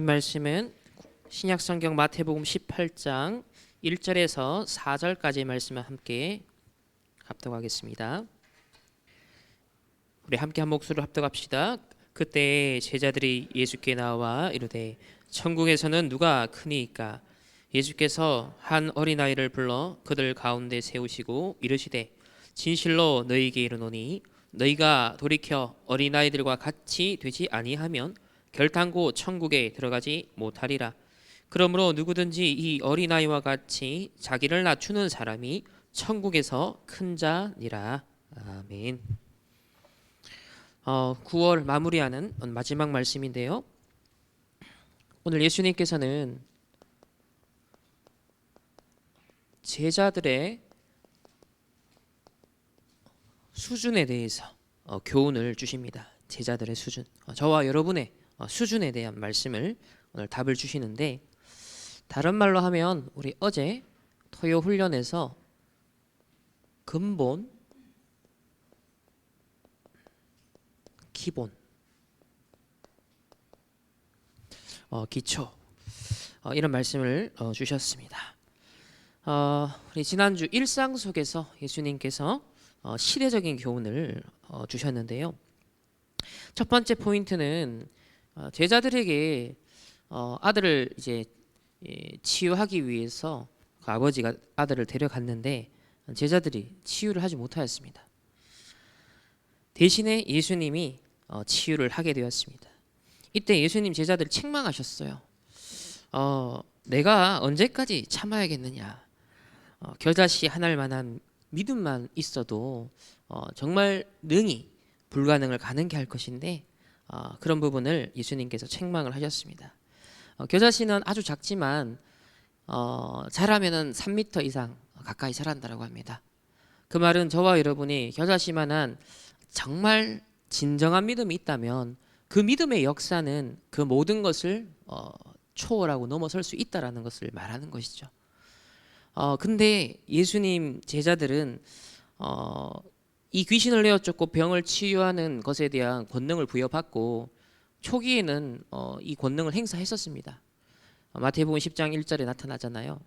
말씀은 신약성경 마태복음 18장 1절에서 4절까지의 말씀을 함께 합독하겠습니다. 우리 함께 한 목소리로 합독합시다. 그때 제자들이 예수께 나와 이르되 천국에서는 누가 크니이까? 예수께서 한 어린아이를 불러 그들 가운데 세우시고 이르시되 진실로 너희에게 이르노니 너희가 돌이켜 어린아이들과 같이 되지 아니하면 결단코 천국에 들어가지 못하리라. 그러므로 누구든지 이 어린아이와 같이 자기를 낮추는 사람이 천국에서 큰 자니라. 아멘. 9월 마무리하는 마지막 말씀인데요. 오늘 예수님께서는 제자들의 수준에 대해서 교훈을 주십니다. 제자들의 수준, 저와 여러분의 수준에 대한 말씀을 오늘 답을 주시는데, 다른 말로 하면 우리 어제 토요 훈련에서 근본, 기본, 기초, 이런 말씀을 주셨습니다. 우리 지난주 일상 속에서 예수님께서 시대적인 교훈을 주셨는데요. 첫 번째 포인트는 제자들에게 아들을 이제 치유하기 위해서 그 아버지가 아들을 데려갔는데 제자들이 치유를 하지 못하였습니다. 대신에 예수님이 치유를 하게 되었습니다. 이때 예수님 제자들 책망하셨어요. 내가 언제까지 참아야겠느냐? 겨자씨 하나일 만한 믿음만 있어도 정말 능히 불가능을 가능케 할 것인데 그런 부분을 예수님께서 책망을 하셨습니다. 겨자씨는 아주 작지만 자라면은 3m 이상 가까이 자란다고 합니다. 그 말은 저와 여러분이 겨자씨만한 정말 진정한 믿음이 있다면 그 믿음의 역사는 그 모든 것을 초월하고 넘어설 수 있다라는 것을 말하는 것이죠. 근데 예수님 제자들은 이 귀신을 내어 쫓고 병을 치유하는 것에 대한 권능을 부여받고 초기에는 이 권능을 행사했었습니다. 마태복음 10장 1절에 나타나잖아요.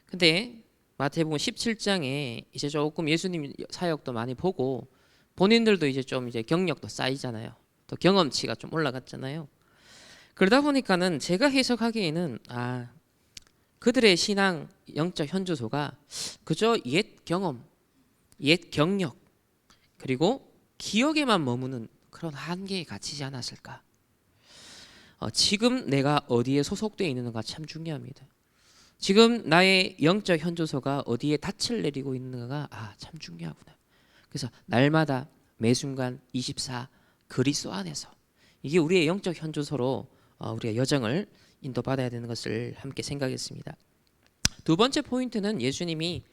근데 마태복음 17장에 이제 조금 예수님 사역도 많이 보고 본인들도 이제 좀 이제 경력도 쌓이잖아요. 또 경험치가 좀 올라갔잖아요. 그러다 보니까는 제가 해석하기에는 그들의 신앙 영적 현주소가 그저 옛 경험, 옛 경력, 그리고 기억에만 머무는 그런 한계에 갇히지 않았을까. 지금 내가 어디에 소속되어 있는가 참 중요합니다. 지금 나의 영적 현주소가 어디에 닻을 내리고 있는가가 참 중요하구나. 그래서 날마다 매순간 24 그리스도 안에서, 이게 우리의 영적 현주소로 우리가 여정을 인도받아야 되는 것을 함께 생각했습니다. 두 번째 포인트는 예수님이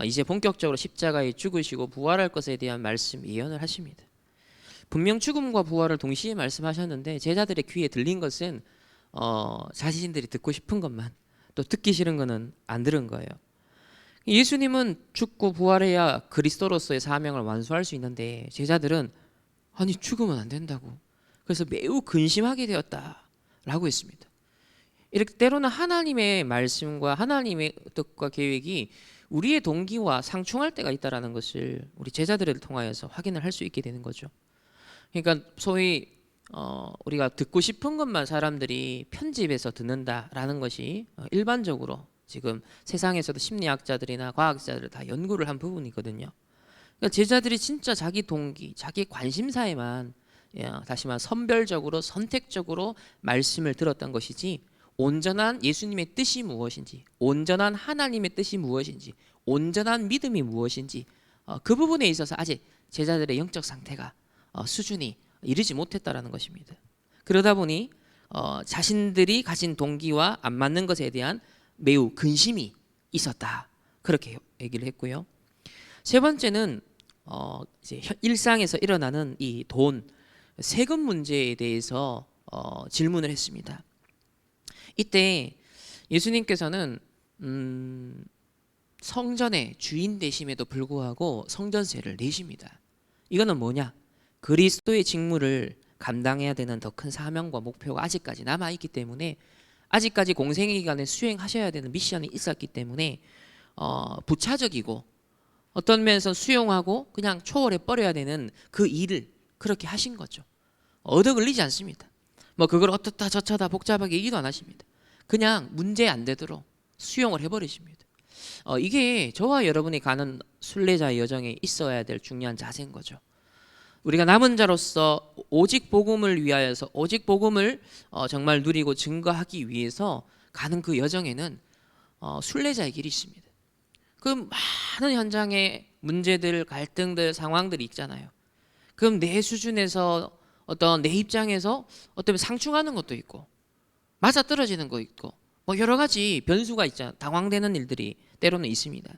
이제 본격적으로 십자가에 죽으시고 부활할 것에 대한 말씀 예언을 하십니다. 분명 죽음과 부활을 동시에 말씀하셨는데 제자들의 귀에 들린 것은 자신들이 듣고 싶은 것만, 또 듣기 싫은 것은 안 들은 거예요. 예수님은 죽고 부활해야 그리스도로서의 사명을 완수할 수 있는데 제자들은 아니 죽으면 안 된다고, 그래서 매우 근심하게 되었다라고 했습니다. 이렇게 때로는 하나님의 말씀과 하나님의 뜻과 계획이 우리의 동기와 상충할 때가 있다라는 것을 우리 제자들을 통하여서 확인을 할 수 있게 되는 거죠. 그러니까 소위 우리가 듣고 싶은 것만 사람들이 편집해서 듣는다라는 것이 일반적으로 지금 세상에서도 심리학자들이나 과학자들 다 연구를 한 부분이거든요. 그러니까 제자들이 진짜 자기 동기, 자기 관심사에만 다시 말해 선별적으로 선택적으로 말씀을 들었던 것이지, 온전한 예수님의 뜻이 무엇인지, 온전한 하나님의 뜻이 무엇인지, 온전한 믿음이 무엇인지 그 부분에 있어서 아직 제자들의 영적 상태가 수준이 이르지 못했다라는 것입니다. 그러다 보니 자신들이 가진 동기와 안 맞는 것에 대한 매우 근심이 있었다, 그렇게 얘기를 했고요. 세 번째는 이제 일상에서 일어나는 이 돈, 세금 문제에 대해서 질문을 했습니다. 이때 예수님께서는 성전의 주인 되심에도 불구하고 성전세를 내십니다. 이거는 뭐냐? 그리스도의 직무를 감당해야 되는 더 큰 사명과 목표가 아직까지 남아 있기 때문에 아직까지 공생의 기간에 수행하셔야 되는 미션이 있었기 때문에 부차적이고 어떤 면에서 수용하고 그냥 초월해 버려야 되는 그 일을 그렇게 하신 거죠. 얻어 걸리지 않습니다. 뭐 그걸 어떻다 저쩌다 복잡하게 얘기도 안 하십니다. 그냥 문제 안 되도록 수용을 해버리십니다. 이게 저와 여러분이 가는 순례자의 여정에 있어야 될 중요한 자세인 거죠. 우리가 남은 자로서 오직 복음을 위하여서 오직 복음을 정말 누리고 증거하기 위해서 가는 그 여정에는 순례자의 길이 있습니다. 그 많은 현장의 문제들, 갈등들, 상황들이 있잖아요. 그럼 내 수준에서 어떤 내 입장에서 어떤 상충하는 것도 있고 맞아 떨어지는 거 있고 뭐 여러 가지 변수가 있잖아요. 당황되는 일들이 때로는 있습니다.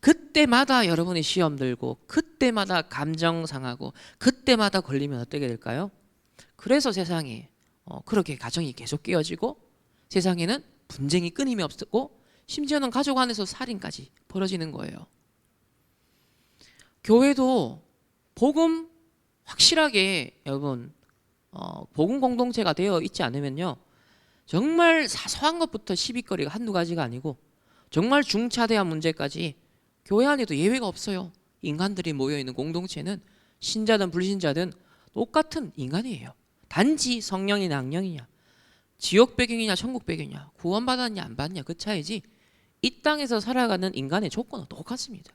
그때마다 여러분이 시험 들고 그때마다 감정 상하고 그때마다 걸리면 어떻게 될까요? 그래서 세상에 그렇게 가정이 계속 깨어지고 세상에는 분쟁이 끊임이 없고 심지어는 가족 안에서 살인까지 벌어지는 거예요. 교회도 복음 확실하게 여러분 복음 공동체가 되어 있지 않으면요 정말 사소한 것부터 시비거리가 한두 가지가 아니고 정말 중차대한 문제까지 교회 안에도 예외가 없어요. 인간들이 모여있는 공동체는 신자든 불신자든 똑같은 인간이에요. 단지 성령이냐 악령이냐 지옥 배경이냐 천국 배경이냐 구원받았냐 안 받냐 그 차이지 이 땅에서 살아가는 인간의 조건은 똑같습니다.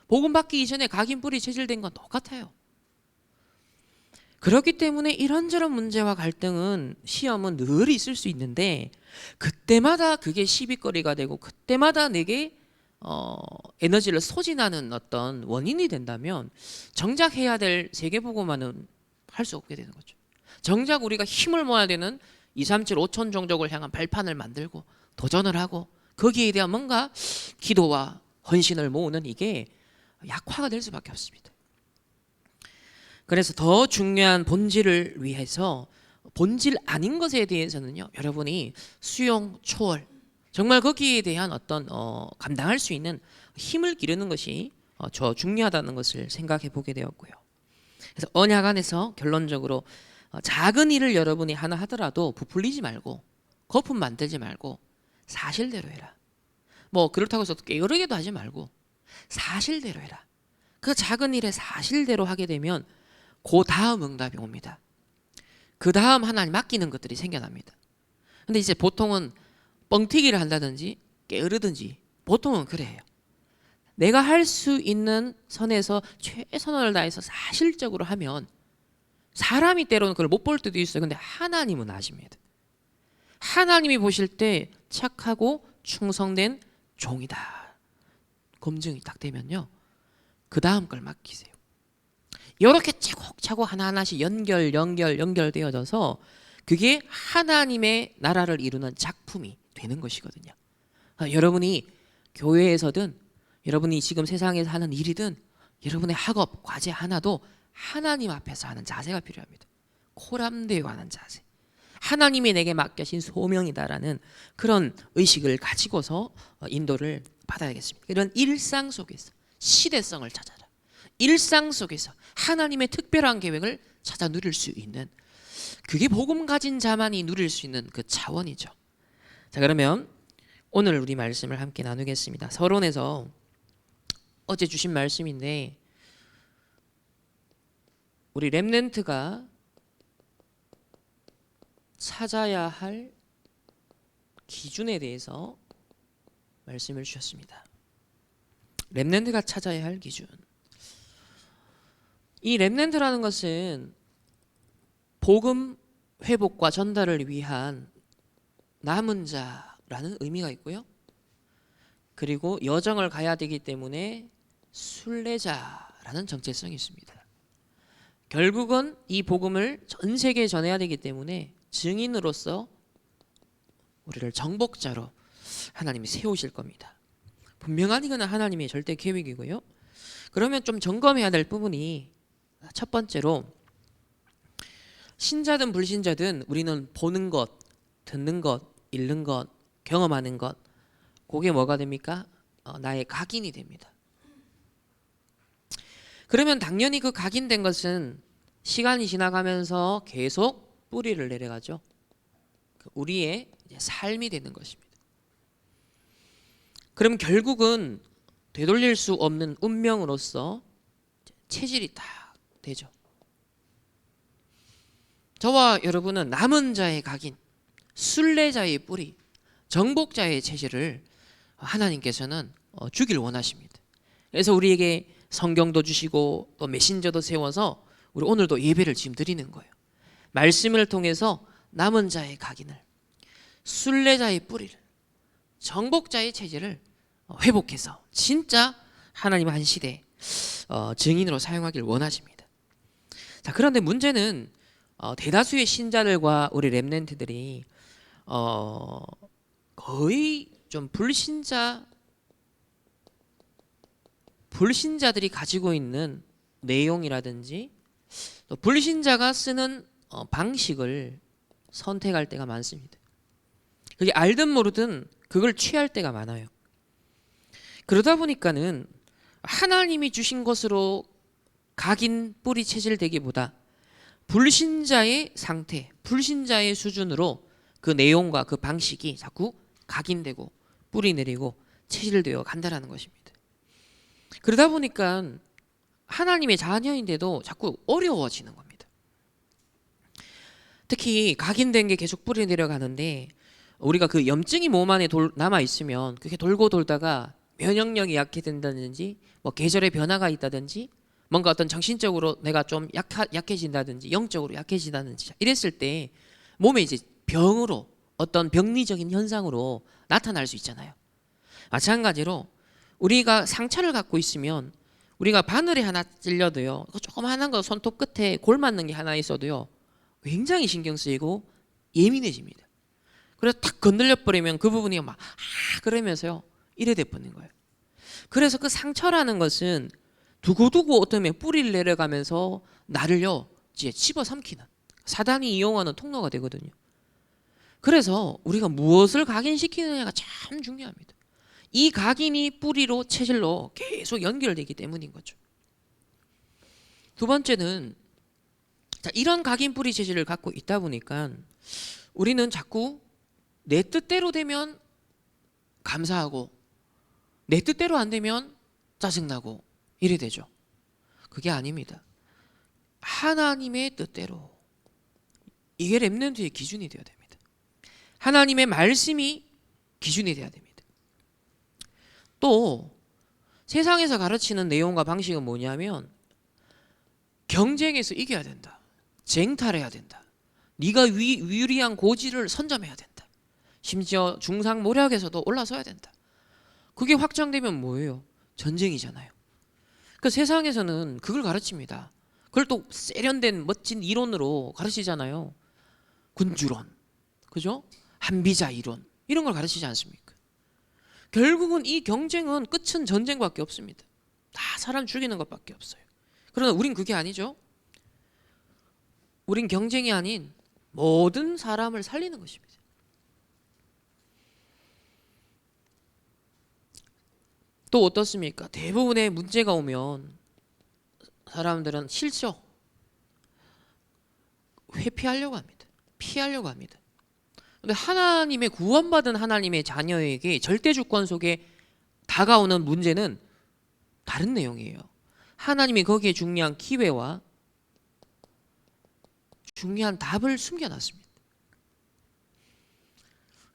복음 받기 이전에 각인 뿌리 체질된 건 똑같아요. 그렇기 때문에 이런저런 문제와 갈등은 시험은 늘 있을 수 있는데 그때마다 그게 시비거리가 되고 그때마다 내게 에너지를 소진하는 어떤 원인이 된다면 정작 해야 될 세계복음화는 할 수 없게 되는 거죠. 정작 우리가 힘을 모아야 되는 237 5천 종족을 향한 발판을 만들고 도전을 하고 거기에 대한 뭔가 기도와 헌신을 모으는 이게 약화가 될 수밖에 없습니다. 그래서 더 중요한 본질을 위해서 본질 아닌 것에 대해서는요 여러분이 수용 초월 정말 거기에 대한 어떤 감당할 수 있는 힘을 기르는 것이 저 중요하다는 것을 생각해 보게 되었고요. 그래서 언약 안에서 결론적으로 작은 일을 여러분이 하나 하더라도 부풀리지 말고 거품 만들지 말고 사실대로 해라. 뭐 그렇다고 해서 게으르게도 하지 말고 사실대로 해라. 그 작은 일에 사실대로 하게 되면 그 다음 응답이 옵니다. 그 다음 하나님 맡기는 것들이 생겨납니다. 근데 이제 보통은 뻥튀기를 한다든지 게으르든지 보통은 그래요. 내가 할 수 있는 선에서 최선을 다해서 사실적으로 하면 사람이 때로는 그걸 못 볼 때도 있어요. 근데 하나님은 아십니다. 하나님이 보실 때 착하고 충성된 종이다. 검증이 딱 되면요. 그 다음 걸 맡기세요. 이렇게 차곡차곡 하나하나씩 연결되어져서 그게 하나님의 나라를 이루는 작품이 되는 것이거든요. 여러분이 교회에서든 여러분이 지금 세상에서 하는 일이든 여러분의 학업, 과제 하나도 하나님 앞에서 하는 자세가 필요합니다. 코람되어 하는 자세. 하나님이 내게 맡겨진 소명이다라는 그런 의식을 가지고서 인도를 받아야겠습니다. 이런 일상 속에서 시대성을 찾아라. 일상 속에서 하나님의 특별한 계획을 찾아 누릴 수 있는 그게 복음 가진 자만이 누릴 수 있는 그 차원이죠. 자, 그러면 오늘 우리 말씀을 함께 나누겠습니다. 서론에서 어제 주신 말씀인데 우리 렘넌트가 찾아야 할 기준에 대해서 말씀을 주셨습니다. 렘넌트가 찾아야 할 기준. 이 렘넌트라는 것은 복음 회복과 전달을 위한 남은 자라는 의미가 있고요. 그리고 여정을 가야 되기 때문에 순례자라는 정체성이 있습니다. 결국은 이 복음을 전 세계에 전해야 되기 때문에 증인으로서 우리를 정복자로 하나님이 세우실 겁니다. 분명한 이거는 하나님의 절대 계획이고요. 그러면 좀 점검해야 될 부분이 첫 번째로 신자든 불신자든 우리는 보는 것, 듣는 것, 읽는 것, 경험하는 것 그게 뭐가 됩니까? 나의 각인이 됩니다. 그러면 당연히 그 각인된 것은 시간이 지나가면서 계속 뿌리를 내려가죠. 우리의 이제 삶이 되는 것입니다. 그럼 결국은 되돌릴 수 없는 운명으로서 체질이 딱 되죠. 저와 여러분은 남은 자의 각인, 순례자의 뿌리, 정복자의 체질을 하나님께서는 주길 원하십니다. 그래서 우리에게 성경도 주시고 또 메신저도 세워서 우리 오늘도 예배를 지금 드리는 거예요. 말씀을 통해서 남은 자의 각인을, 순례자의 뿌리를, 정복자의 체질을 회복해서 진짜 하나님 한 시대 증인으로 사용하길 원하십니다. 자, 그런데 문제는 대다수의 신자들과 우리 렘넌트들이 거의 좀 불신자들이 가지고 있는 내용이라든지 또 불신자가 쓰는 방식을 선택할 때가 많습니다. 그게 알든 모르든 그걸 취할 때가 많아요. 그러다 보니까는 하나님이 주신 것으로 각인 뿌리 체질 되기보다 불신자의 상태, 불신자의 수준으로 그 내용과 그 방식이 자꾸 각인되고 뿌리 내리고 체질되어 간다라는 것입니다. 그러다 보니까 하나님의 자녀인데도 자꾸 어려워지는 겁니다. 특히 각인된 게 계속 뿌리 내려가는데 우리가 그 염증이 몸 안에 남아 있으면 그게 돌고 돌다가 면역력이 약해진다든지 뭐 계절의 변화가 있다든지 뭔가 어떤 정신적으로 내가 좀 약해진다든지 영적으로 약해진다든지 이랬을 때 몸에 이제 병으로 어떤 병리적인 현상으로 나타날 수 있잖아요. 마찬가지로 우리가 상처를 갖고 있으면 우리가 바늘에 하나 찔려도요, 조그마한 거 손톱 끝에 골 맞는 게 하나 있어도요 굉장히 신경 쓰이고 예민해집니다. 그래서 탁 건들려 버리면 그 부분이 막 그러면서요 이래 돼 버리는 거예요. 그래서 그 상처라는 것은 두고두고 어쩌면 뿌리를 내려가면서 나를요 이제 집어삼키는 사단이 이용하는 통로가 되거든요. 그래서 우리가 무엇을 각인시키느냐가 참 중요합니다. 이 각인이 뿌리로 체질로 계속 연결되기 때문인 거죠. 두 번째는 이런 각인 뿌리 체질을 갖고 있다 보니까 우리는 자꾸 내 뜻대로 되면 감사하고 내 뜻대로 안 되면 짜증나고 이래 되죠. 그게 아닙니다. 하나님의 뜻대로, 이게 렘넌트의 기준이 되어야 됩니다. 하나님의 말씀이 기준이 되어야 됩니다. 또 세상에서 가르치는 내용과 방식은 뭐냐면 경쟁에서 이겨야 된다, 쟁탈해야 된다, 네가 유리한 고지를 선점해야 된다, 심지어 중상모략에서도 올라서야 된다. 그게 확장되면 뭐예요? 전쟁이잖아요. 그 세상에서는 그걸 가르칩니다. 그걸 또 세련된 멋진 이론으로 가르치잖아요. 군주론, 그죠? 한비자 이론, 이런 걸 가르치지 않습니까? 결국은 이 경쟁은 끝은 전쟁밖에 없습니다. 다 사람 죽이는 것밖에 없어요. 그러나 우린 그게 아니죠. 우린 경쟁이 아닌 모든 사람을 살리는 것입니다. 또 어떻습니까? 대부분의 문제가 오면 사람들은 싫죠. 회피하려고 합니다. 피하려고 합니다. 근데 하나님의 구원받은 하나님의 자녀에게 절대 주권 속에 다가오는 문제는 다른 내용이에요. 하나님이 거기에 중요한 기회와 중요한 답을 숨겨놨습니다.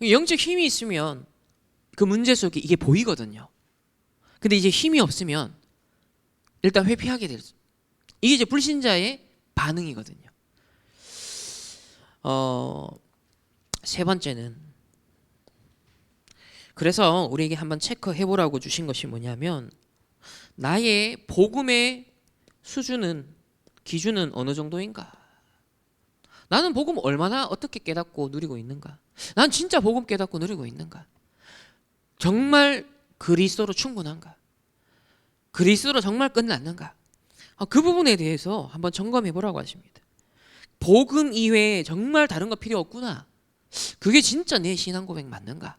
영적 힘이 있으면 그 문제 속에 이게 보이거든요. 근데 이제 힘이 없으면 일단 회피하게 되죠. 이게 이제 불신자의 반응이거든요. 세 번째는, 그래서 우리에게 한번 체크해 보라고 주신 것이 뭐냐면 나의 복음의 수준은, 기준은 어느 정도인가? 나는 복음 얼마나 어떻게 깨닫고 누리고 있는가? 난 진짜 복음 깨닫고 누리고 있는가? 정말 그리스도로 충분한가? 그리스도로 정말 끝났는가? 그 부분에 대해서 한번 점검해 보라고 하십니다. 복음 이외에 정말 다른 거 필요 없구나. 그게 진짜 내 신앙 고백 맞는가?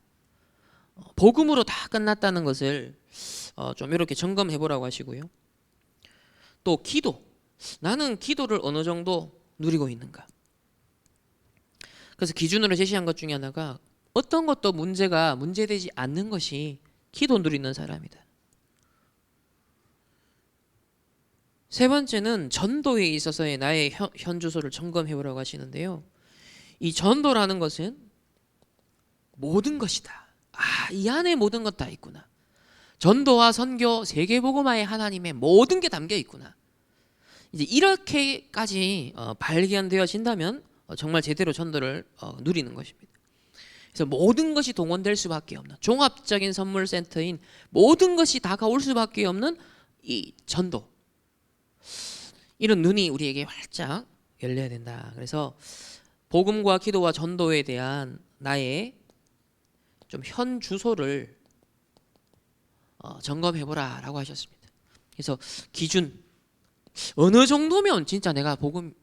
복음으로 다 끝났다는 것을 좀 이렇게 점검해 보라고 하시고요. 또 기도. 나는 기도를 어느 정도 누리고 있는가? 그래서 기준으로 제시한 것 중에 하나가 어떤 것도 문제되지 않는 것이 기도 누리는 사람이다. 세 번째는 전도에 있어서의 나의 현주소를 점검해 보라고 하시는데요. 이 전도라는 것은 모든 것이다. 이 안에 모든 것 다 있구나. 전도와 선교, 세계복음화의 하나님의 모든 게 담겨 있구나. 이제 이렇게까지 발견되어진다면 정말 제대로 전도를 누리는 것입니다. 그래서 모든 것이 동원될 수밖에 없는 종합적인 선물센터인 모든 것이 다가올 수밖에 없는 이 전도. 이런 눈이 우리에게 활짝 열려야 된다. 그래서 복음과 기도와 전도에 대한 나의 좀 현 주소를 점검해보라 라고 하셨습니다. 그래서 기준, 어느 정도면 진짜 내가 복음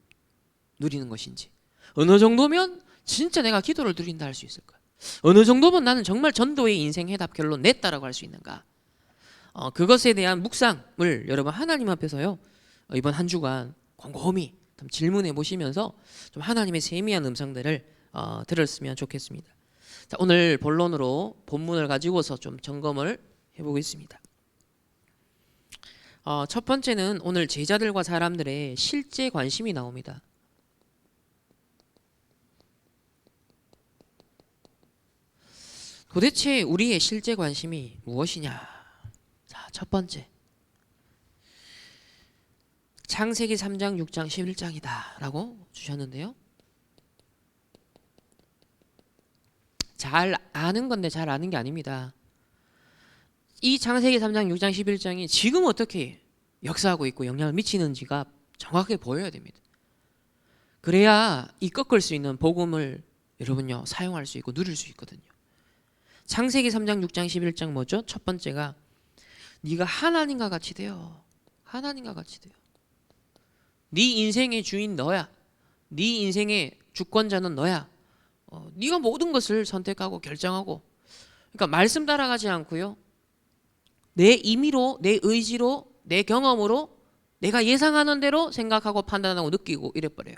누리는 것인지, 어느 정도면 진짜 내가 기도를 누린다 할 수 있을까, 어느 정도면 나는 정말 전도의 인생 해답 결론 냈다라고 할 수 있는가, 그것에 대한 묵상을 여러분 하나님 앞에서요 이번 한 주간 곰곰이 질문해 보시면서 좀 하나님의 세미한 음성들을 들었으면 좋겠습니다. 자, 오늘 본론으로 본문을 가지고서 좀 점검을 해보겠습니다. 첫 번째는 오늘 제자들과 사람들의 실제 관심이 나옵니다. 도대체 우리의 실제 관심이 무엇이냐? 자, 첫 번째. 창세기 3장, 6장, 11장이다 라고 주셨는데요. 잘 아는 건데 잘 아는 게 아닙니다. 이 창세기 3장, 6장, 11장이 지금 어떻게 역사하고 있고 영향을 미치는지가 정확하게 보여야 됩니다. 그래야 이 꺾을 수 있는 복음을 여러분요 사용할 수 있고 누릴 수 있거든요. 창세기 3장, 6장, 11장 뭐죠? 첫 번째가 네가 하나님과 같이 되어. 하나님과 같이 되어. 네 인생의 주인 너야. 네 인생의 주권자는 너야. 네가 모든 것을 선택하고 결정하고. 그러니까 말씀 따라가지 않고요. 내 임의로, 내 의지로, 내 경험으로 내가 예상하는 대로 생각하고 판단하고 느끼고 이래버려요.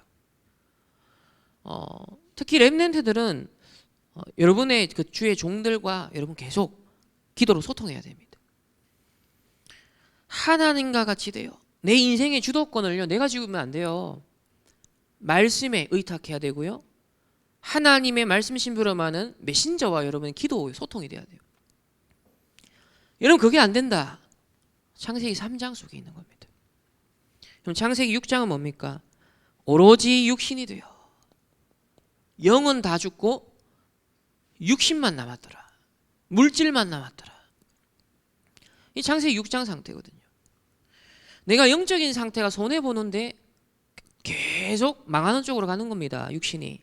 특히 렘넌트들은 여러분의 그 주의 종들과 여러분 계속 기도로 소통해야 됩니다. 하나님과 같이 돼요. 내 인생의 주도권을요 내가 지우면 안 돼요. 말씀에 의탁해야 되고요. 하나님의 말씀 심부름하는 메신저와 여러분 기도 소통이 돼야 돼요. 여러분 그게 안 된다. 창세기 3장 속에 있는 겁니다. 그럼 창세기 6장은 뭡니까? 오로지 육신이 되어 영은 다 죽고 육신만 남았더라. 물질만 남았더라. 이 창세기 6장 상태거든요. 내가 영적인 상태가 손해보는데 계속 망하는 쪽으로 가는 겁니다. 육신이.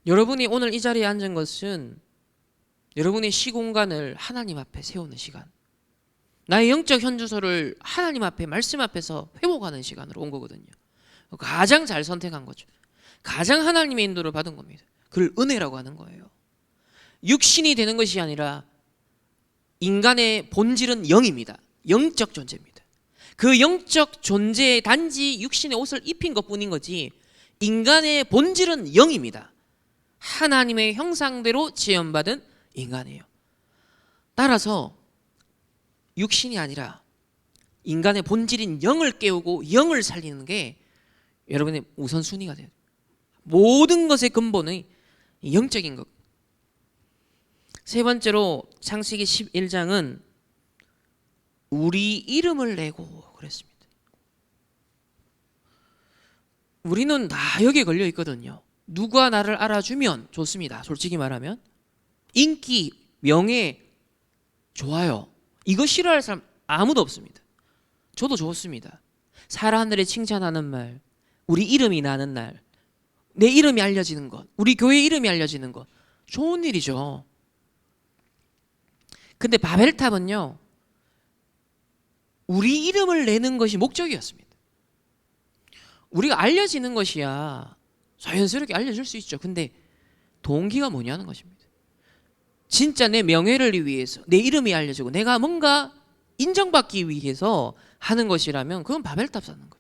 여러분이 오늘 이 자리에 앉은 것은 여러분의 시공간을 하나님 앞에 세우는 시간, 나의 영적 현주소를 하나님 앞에 말씀 앞에서 회복하는 시간으로 온 거거든요. 가장 잘 선택한 거죠. 가장 하나님의 인도를 받은 겁니다. 그걸 은혜라고 하는 거예요. 육신이 되는 것이 아니라 인간의 본질은 영입니다. 영적 존재입니다. 그 영적 존재에 단지 육신의 옷을 입힌 것뿐인 거지 인간의 본질은 영입니다. 하나님의 형상대로 지음받은 인간이에요. 따라서 육신이 아니라 인간의 본질인 영을 깨우고 영을 살리는 게 여러분의 우선순위가 돼요. 모든 것의 근본은 영적인 것. 세 번째로 창세기 11장은 우리 이름을 내고 그랬습니다. 우리는 다 여기에 걸려 있거든요. 누가 나를 알아주면 좋습니다. 솔직히 말하면 인기, 명예, 좋아요, 이거 싫어할 사람 아무도 없습니다. 저도 좋습니다. 사람들의 칭찬하는 말, 우리 이름이 나는 날, 내 이름이 알려지는 것, 우리 교회 이름이 알려지는 것, 좋은 일이죠. 근데 바벨탑은요 우리 이름을 내는 것이 목적이었습니다. 우리가 알려지는 것이야 자연스럽게 알려줄 수 있죠. 근데 동기가 뭐냐는 것입니다. 진짜 내 명예를 위해서, 내 이름이 알려지고 내가 뭔가 인정받기 위해서 하는 것이라면 그건 바벨탑 쌓는 겁니다.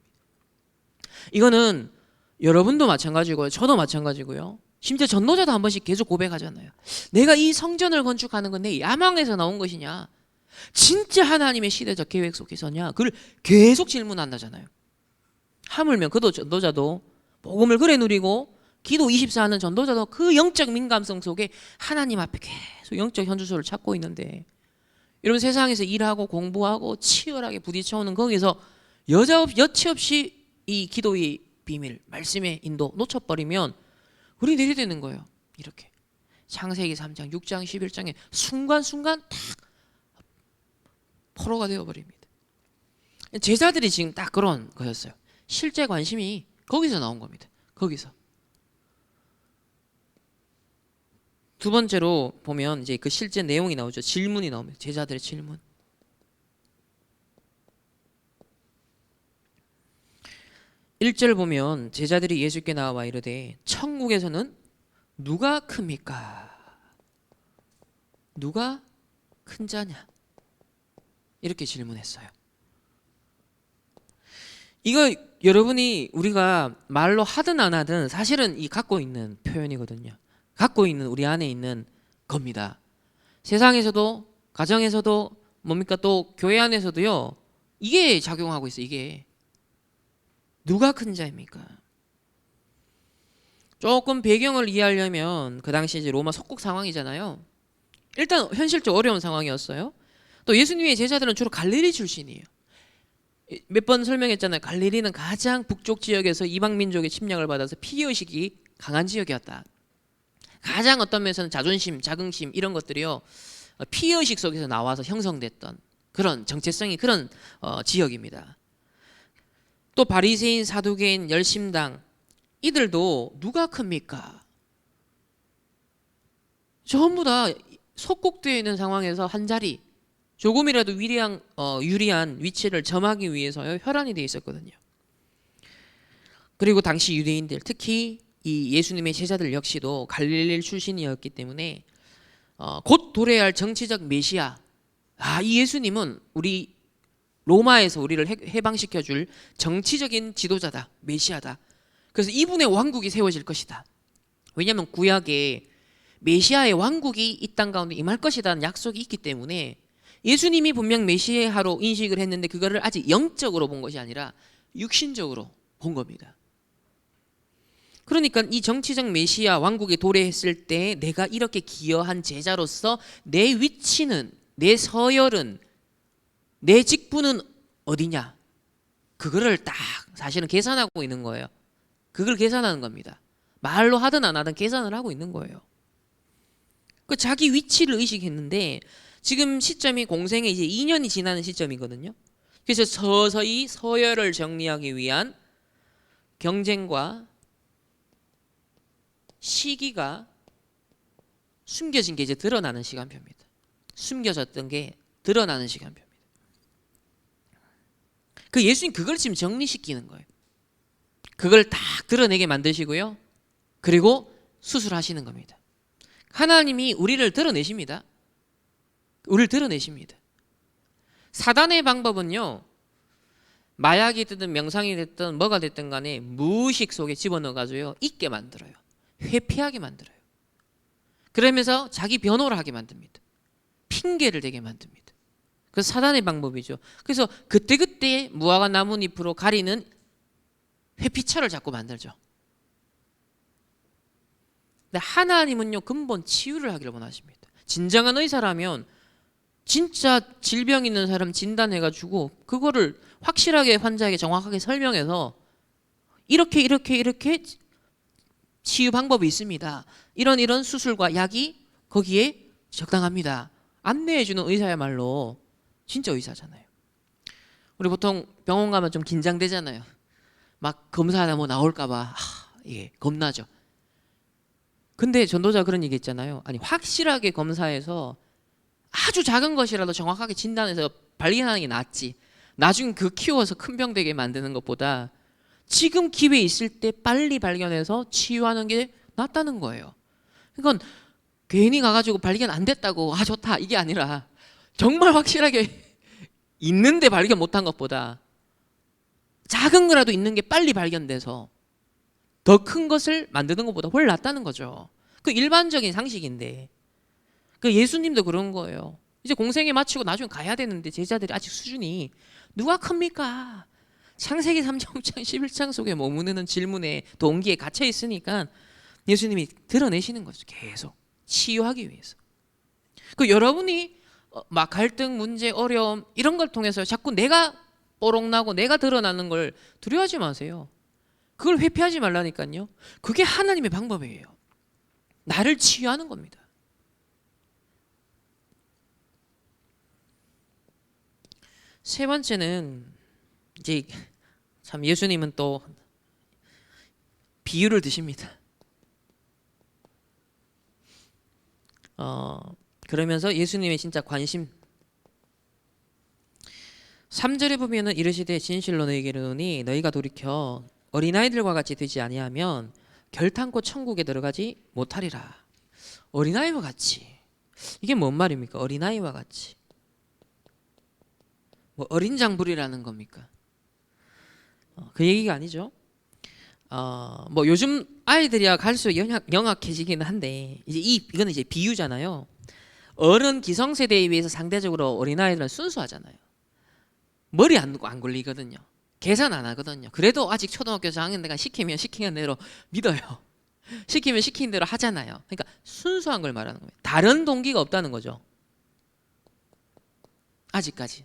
이거는 여러분도 마찬가지고요. 저도 마찬가지고요. 심지어 전도자도 한 번씩 계속 고백하잖아요. 내가 이 성전을 건축하는 건 내 야망에서 나온 것이냐, 진짜 하나님의 시대적 계획 속에서냐, 그걸 계속 질문한다잖아요. 하물며 그 전도자도 복음을 그래 누리고 기도 24 하는 전도자도 그 영적 민감성 속에 하나님 앞에 계속 영적 현주소를 찾고 있는데, 여러분 세상에서 일하고 공부하고 치열하게 부딪혀오는 거기서 여지없이 이 기도의 비밀, 말씀의 인도 놓쳐버리면 우리 내리 되는 거예요. 이렇게 창세기 3장, 6장, 11장에 순간순간 딱 포로가 되어버립니다. 제자들이 지금 딱 그런 거였어요. 실제 관심이 거기서 나온 겁니다. 거기서. 두 번째로 보면 이제 그 실제 내용이 나오죠. 질문이 나옵니다. 제자들의 질문. 1절 보면 제자들이 예수께 나와 이르되 천국에서는 누가 큽니까? 누가 큰 자냐? 이렇게 질문했어요. 이거 여러분이 우리가 말로 하든 안 하든 사실은 이 갖고 있는 표현이거든요. 갖고 있는 우리 안에 있는 겁니다. 세상에서도 가정에서도 뭡니까 또 교회 안에서도요. 이게 작용하고 있어요. 이게 누가 큰 자입니까? 조금 배경을 이해하려면 그 당시 이제 로마 속국 상황이잖아요. 일단 현실적으로 어려운 상황이었어요. 또 예수님의 제자들은 주로 갈릴리 출신이에요. 몇 번 설명했잖아요. 갈릴리는 가장 북쪽 지역에서 이방 민족의 침략을 받아서 피의식이 강한 지역이었다. 가장 어떤 면에서는 자존심, 자긍심 이런 것들이요 피의식 속에서 나와서 형성됐던 그런 정체성이 그런 지역입니다. 또 바리새인, 사두개인, 열심당 이들도 누가 큽니까? 전부 다 속국되어 있는 상황에서 한 자리 조금이라도 유리한 위치를 점하기 위해서 혈안이 되어 있었거든요. 그리고 당시 유대인들 특히 이 예수님의 제자들 역시도 갈릴리 출신이었기 때문에 곧 도래할 정치적 메시아, 이 예수님은 우리 로마에서 우리를 해방시켜줄 정치적인 지도자다, 메시아다. 그래서 이분의 왕국이 세워질 것이다. 왜냐하면 구약에 메시아의 왕국이 이 땅 가운데 임할 것이라는 약속이 있기 때문에 예수님이 분명 메시아로 인식을 했는데 그거를 아직 영적으로 본 것이 아니라 육신적으로 본 겁니다. 그러니까 이 정치적 메시아 왕국에 도래했을 때 내가 이렇게 기여한 제자로서 내 위치는, 내 서열은, 내 직분은 어디냐, 그거를 딱 사실은 계산하고 있는 거예요. 그걸 계산하는 겁니다. 말로 하든 안 하든 계산을 하고 있는 거예요. 그 자기 위치를 의식했는데 지금 시점이 공생에 이제 2년이 지나는 시점이거든요. 그래서 서서히 서열을 정리하기 위한 경쟁과 시기가 숨겨진 게 이제 드러나는 시간표입니다. 숨겨졌던 게 드러나는 시간표입니다. 그 예수님 그걸 지금 정리시키는 거예요. 그걸 딱 드러내게 만드시고요. 그리고 수술하시는 겁니다. 하나님이 우리를 드러내십니다. 우리를 드러내십니다. 사단의 방법은요. 마약이 됐든 명상이 됐든 뭐가 됐든 간에 무의식 속에 집어넣어가지고요. 잊게 만들어요. 회피하게 만들어요. 그러면서 자기 변호를 하게 만듭니다. 핑계를 대게 만듭니다. 그래서 사단의 방법이죠. 그래서 그때그때 무화과 나뭇잎으로 가리는 회피처를 자꾸 만들죠. 근데 하나님은요 근본 치유를 하기를 원하십니다. 진정한 의사라면 진짜 질병 있는 사람 진단해가지고 그거를 확실하게 환자에게 정확하게 설명해서 이렇게 치유 방법이 있습니다. 이런 수술과 약이 거기에 적당합니다. 안내해주는 의사야말로 진짜 의사잖아요. 우리 보통 병원 가면 좀 긴장되잖아요. 막 검사하다 뭐 나올까봐 예, 겁나죠. 근데 전도자 그런 얘기 있잖아요. 아니 확실하게 검사해서 아주 작은 것이라도 정확하게 진단해서 발견하는 게 낫지. 나중에 그 키워서 큰 병 되게 만드는 것보다 지금 기회 있을 때 빨리 발견해서 치유하는 게 낫다는 거예요. 이건 괜히 가가지고 발견 안 됐다고 좋다 이게 아니라 정말 확실하게 있는데 발견 못한 것보다 작은 거라도 있는 게 빨리 발견돼서 더 큰 것을 만드는 것보다 훨씬 낫다는 거죠. 그 일반적인 상식인데 그 예수님도 그런 거예요. 이제 공생애 마치고 나중에 가야 되는데 제자들이 아직 수준이 누가 큽니까? 창세기 3장 11장 속에 머무르는 질문에 동기에 갇혀 있으니까 예수님이 드러내시는 거죠. 계속 치유하기 위해서. 그 여러분이 막 갈등, 문제, 어려움 이런 걸 통해서 자꾸 내가 뽀록나고 내가 드러나는 걸 두려워하지 마세요. 그걸 회피하지 말라니까요. 그게 하나님의 방법이에요. 나를 치유하는 겁니다. 세 번째는 이제 참 예수님은 또 비유를 드십니다. 그러면서 예수님의 진짜 관심 3절에 보면은 이르시되 진실로 너희에게 이르노니 너희가 돌이켜 어린아이들과 같이 되지 아니하면 결탄코 천국에 들어가지 못하리라. 어린아이와 같이 이게 뭔 말입니까? 어린아이와 같이 뭐 어린 장불이라는 겁니까? 그 얘기가 아니죠. 뭐 요즘 아이들이야 갈수록 영악해지기는 한데 이거는 이제 비유잖아요. 어른 기성세대에 비해서 상대적으로 어린아이들은 순수하잖아요. 머리 안 굴리거든요. 계산 안 하거든요. 그래도 아직 초등학교 저학년 내가 시키면 시키는 대로 믿어요. 시키면 시키는 대로 하잖아요. 그러니까 순수한 걸 말하는 거예요. 다른 동기가 없다는 거죠. 아직까지.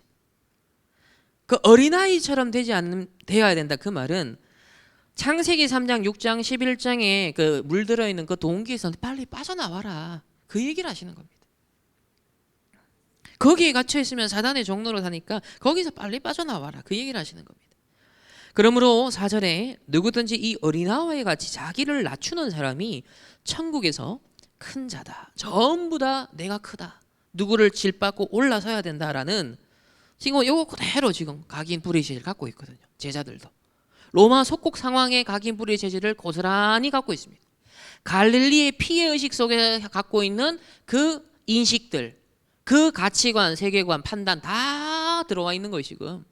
그 어린아이처럼 되어야 된다. 그 말은 창세기 3장, 6장, 11장에 그 물들어 있는 그 동기에서 빨리 빠져나와라. 그 얘기를 하시는 겁니다. 거기에 갇혀 있으면 사단의 종로로 사니까 거기서 빨리 빠져나와라. 그 얘기를 하시는 겁니다. 그러므로 4절에 누구든지 이 어린아이와 같이 자기를 낮추는 사람이 천국에서 큰 자다. 전부 다 내가 크다. 누구를 질받고 올라서야 된다라는 지금 이거 그대로 지금 각인 불의 체질을 갖고 있거든요. 제자들도. 로마 속국 상황의 각인 불의 체질을 고스란히 갖고 있습니다. 갈릴리의 피해 의식 속에 갖고 있는 그 인식들, 그 가치관, 세계관, 판단 다 들어와 있는 거예요 지금.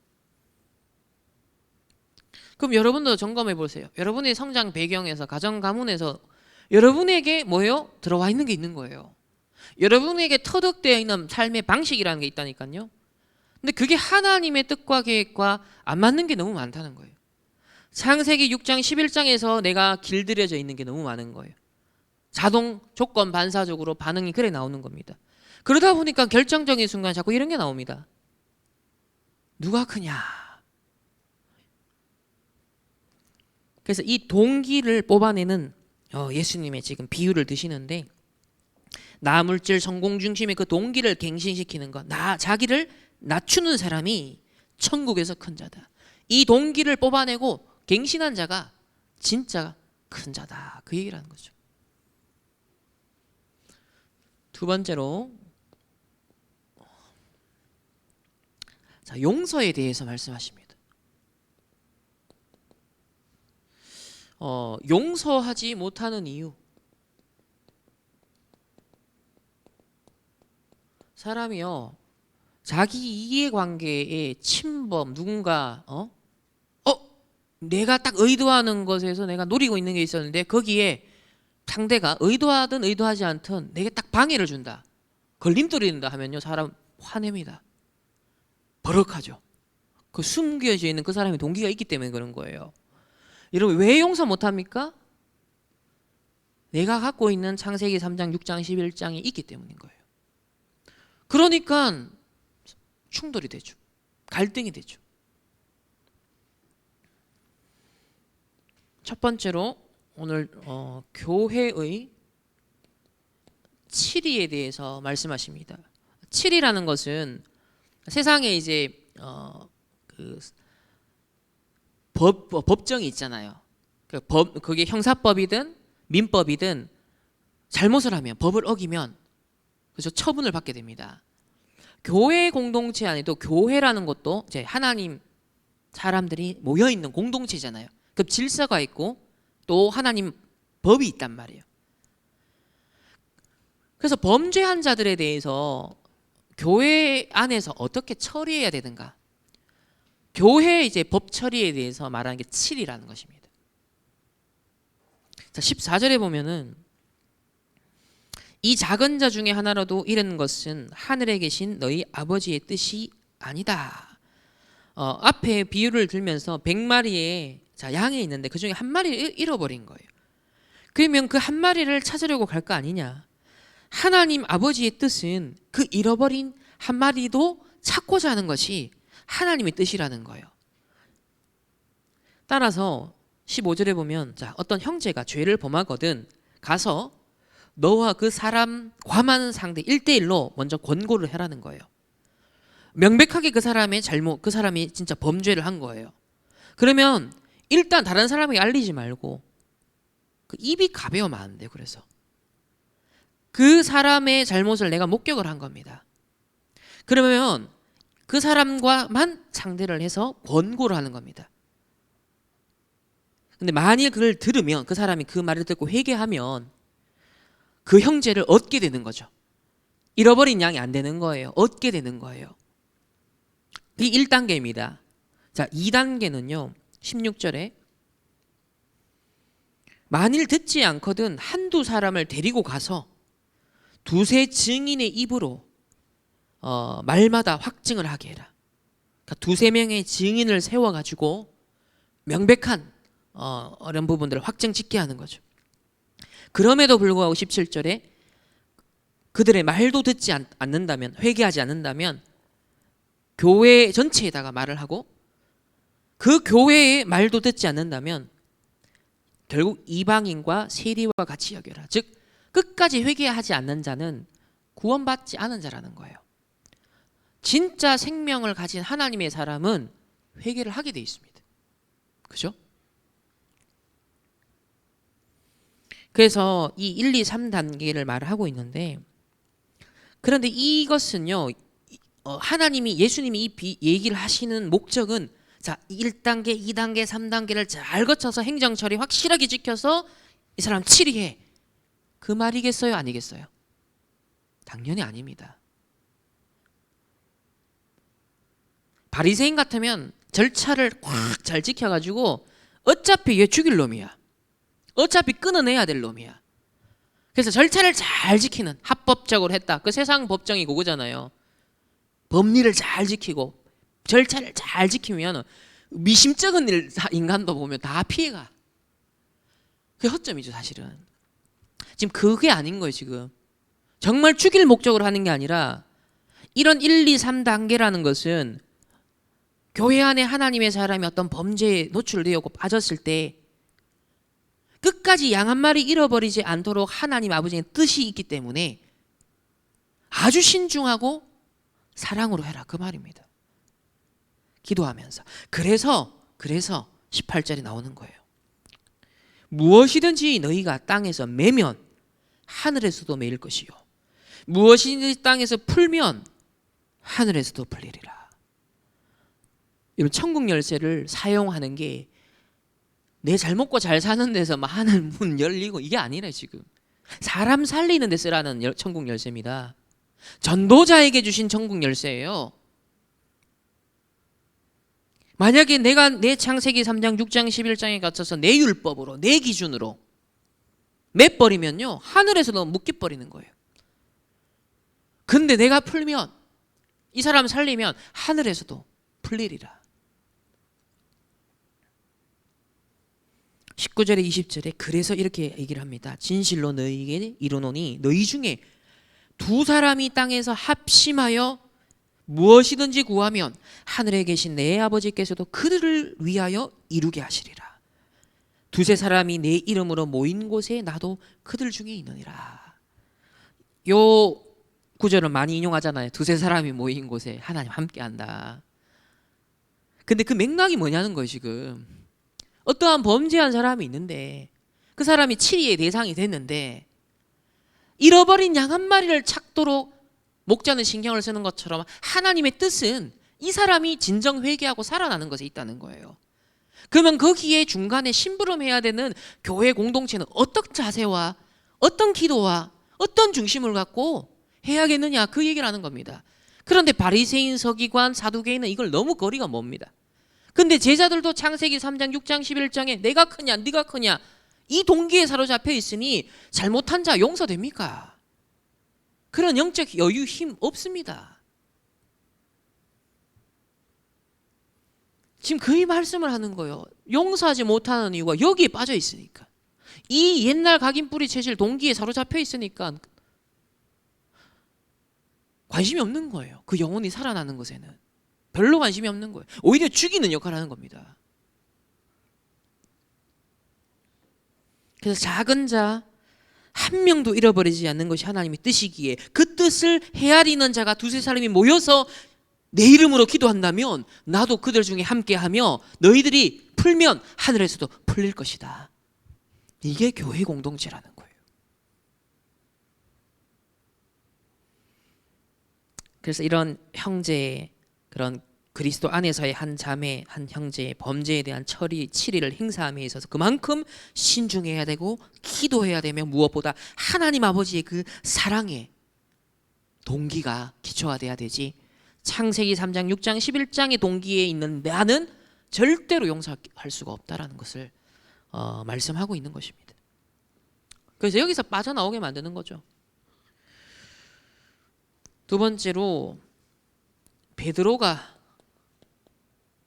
그럼 여러분도 점검해 보세요. 여러분의 성장 배경에서 가정 가문에서 여러분에게 뭐예요? 들어와 있는 게 있는 거예요. 여러분에게 터득되어 있는 삶의 방식이라는 게 있다니까요. 근데 그게 하나님의 뜻과 계획과 안 맞는 게 너무 많다는 거예요. 창세기 6장 11장에서 내가 길들여져 있는 게 너무 많은 거예요. 자동 조건 반사적으로 반응이 그래 나오는 겁니다. 그러다 보니까 결정적인 순간 자꾸 이런 게 나옵니다. 누가 크냐? 그래서 이 동기를 뽑아내는 예수님의 지금 비유를 드시는데 나 물질 성공 중심의 그 동기를 갱신시키는 것, 자기를 낮추는 사람이 천국에서 큰 자다. 이 동기를 뽑아내고 갱신한 자가 진짜 큰 자다. 그 얘기를 하는 거죠. 두 번째로 자, 용서에 대해서 말씀하십니다. 용서하지 못하는 이유. 사람이요 자기 이해관계의 침범 누군가 내가 딱 의도하는 것에서 내가 노리고 있는 게 있었는데 거기에 상대가 의도하든 의도하지 않든 내게 딱 방해를 준다. 걸림돌이 된다 하면요 사람 화냅니다. 버럭하죠. 그 숨겨져 있는 그 사람의 동기가 있기 때문에 그런 거예요. 여러분 왜 용서 못합니까? 내가 갖고 있는 창세기 3장, 6장, 11장이 있기 때문인 거예요. 그러니까 충돌이 되죠. 갈등이 되죠. 첫 번째로 오늘 교회의 치리에 대해서 말씀하십니다. 치리라는 것은 세상에 이제 법정이 있잖아요. 그게 형사법이든 민법이든 잘못을 하면 법을 어기면 그래서 처분을 받게 됩니다. 교회 공동체 안에도 교회라는 것도 이제 하나님 사람들이 모여 있는 공동체잖아요. 그 질서가 있고 또 하나님 법이 있단 말이에요. 그래서 범죄한 자들에 대해서 교회 안에서 어떻게 처리해야 되는가? 교회 이제 법 처리에 대해서 말하는 게 7이라는 것입니다. 자, 14절에 보면은 이 작은 자 중에 하나라도 이런 것은 하늘에 계신 너희 아버지의 뜻이 아니다. 앞에 비유를 들면서 100마리의 양이 있는데 그 중에 한 마리를 잃어버린 거예요. 그러면 그 한 마리를 찾으려고 갈 거 아니냐. 하나님 아버지의 뜻은 그 잃어버린 한 마리도 찾고자 하는 것이 하나님의 뜻이라는 거예요. 따라서 15절에 보면 어떤 형제가 죄를 범하거든 가서 너와 그 사람 과만 상대 1대1로 먼저 권고를 해라는 거예요. 명백하게 그 사람의 잘못, 그 사람이 진짜 범죄를 한 거예요. 그러면 일단 다른 사람에게 알리지 말고 그 입이 가벼우면 안 돼요. 그래서 그 사람의 잘못을 내가 목격을 한 겁니다. 그러면 그 사람과만 상대를 해서 권고를 하는 겁니다. 근데 만일 그걸 들으면 그 사람이 그 말을 듣고 회개하면 그 형제를 얻게 되는 거죠. 잃어버린 양이 안 되는 거예요. 얻게 되는 거예요. 이 1단계입니다. 자, 2단계는요. 16절에 만일 듣지 않거든 한두 사람을 데리고 가서 두세 증인의 입으로 말마다 확증을 하게 해라. 그러니까 두세 명의 증인을 세워가지고 명백한 이런 부분들을 확증 짓게 하는 거죠. 그럼에도 불구하고 17절에 그들의 말도 듣지 않는다면, 회개하지 않는다면 교회 전체에다가 말을 하고 그 교회의 말도 듣지 않는다면 결국 이방인과 세리와 같이 여겨라. 즉 끝까지 회개하지 않는 자는 구원받지 않은 자라는 거예요. 진짜 생명을 가진 하나님의 사람은 회개를 하게 돼 있습니다. 그죠? 그래서 이 1, 2, 3단계를 말하고 있는데, 그런데 이것은요, 하나님이, 예수님이 이 얘기를 하시는 목적은 1단계, 2단계, 3단계를 잘 거쳐서 행정처리 확실하게 지켜서 이 사람 치리해. 그 말이겠어요? 아니겠어요? 당연히 아닙니다. 바리새인 같으면 절차를 꽉 잘 지켜가지고 어차피 얘 죽일 놈이야. 어차피 끊어내야 될 놈이야. 그래서 절차를 잘 지키는, 합법적으로 했다. 그 세상 법정이 그거잖아요. 법리를 잘 지키고 절차를 잘 지키면 미심쩍은 인간도 보면 다 피해가. 그게 허점이죠, 사실은. 지금 그게 아닌 거예요, 지금. 정말 죽일 목적으로 하는 게 아니라 이런 1, 2, 3단계라는 것은 교회 안에 하나님의 사람이 어떤 범죄에 노출되었고 빠졌을 때 끝까지 양 한 마리 잃어버리지 않도록 하나님 아버지의 뜻이 있기 때문에 아주 신중하고 사랑으로 해라, 그 말입니다. 기도하면서. 그래서 18절이 나오는 거예요. 무엇이든지 너희가 땅에서 매면 하늘에서도 매일 것이요, 무엇이든지 땅에서 풀면 하늘에서도 풀리리라. 여러분, 천국 열쇠를 사용하는 게 내 잘 먹고 잘 사는 데서 막 하늘 문 열리고 이게 아니라 지금 사람 살리는 데 쓰라는 천국 열쇠입니다. 전도자에게 주신 천국 열쇠예요. 만약에 내가 내 창세기 3장, 6장, 11장에 갇혀서 내 율법으로, 내 기준으로 매버리면요, 하늘에서도 묶여버리는 거예요. 근데 내가 풀면, 이 사람 살리면 하늘에서도 풀리리라. 19절에 20절에 그래서 이렇게 얘기를 합니다. 진실로 너희에게 이르노니 너희 중에 두 사람이 땅에서 합심하여 무엇이든지 구하면 하늘에 계신 내 아버지께서도 그들을 위하여 이루게 하시리라. 두세 사람이 내 이름으로 모인 곳에 나도 그들 중에 있느니라. 요 구절은 많이 인용하잖아요. 두세 사람이 모인 곳에 하나님 함께한다. 근데 그 맥락이 뭐냐는 거예요. 지금 어떠한 범죄한 사람이 있는데 그 사람이 치리의 대상이 됐는데 잃어버린 양 한 마리를 찾도록 목자는 신경을 쓰는 것처럼 하나님의 뜻은 이 사람이 진정 회개하고 살아나는 것에 있다는 거예요. 그러면 거기에 중간에 심부름해야 되는 교회 공동체는 어떤 자세와 어떤 기도와 어떤 중심을 갖고 해야겠느냐, 그 얘기를 하는 겁니다. 그런데 바리새인, 서기관, 사두개인은 이걸 너무 거리가 멉니다. 근데 제자들도 창세기 3장 6장 11장에 내가 크냐 네가 크냐 이 동기에 사로잡혀 있으니 잘못한 자 용서됩니까? 그런 영적 여유 힘 없습니다. 지금 그 말씀을 하는 거예요. 용서하지 못하는 이유가 여기에 빠져 있으니까. 이 옛날 각인뿌리 체질 동기에 사로잡혀 있으니까 관심이 없는 거예요. 그 영혼이 살아나는 것에는 별로 관심이 없는 거예요. 오히려 죽이는 역할을 하는 겁니다. 그래서 작은 자 한 명도 잃어버리지 않는 것이 하나님의 뜻이기에 그 뜻을 헤아리는 자가 두세 사람이 모여서 내 이름으로 기도한다면 나도 그들 중에 함께하며 너희들이 풀면 하늘에서도 풀릴 것이다. 이게 교회 공동체라는 거예요. 그래서 이런 형제의 그런 그리스도 안에서의 한 자매, 한 형제의 범죄에 대한 처리, 치리를 행사함에 있어서 그만큼 신중해야 되고 기도해야 되며 무엇보다 하나님 아버지의 그 사랑의 동기가 기초화돼야 되지. 창세기 3장, 6장, 11장의 동기에 있는 나는 절대로 용서할 수가 없다라는 것을 말씀하고 있는 것입니다. 그래서 여기서 빠져나오게 만드는 거죠. 두 번째로 베드로가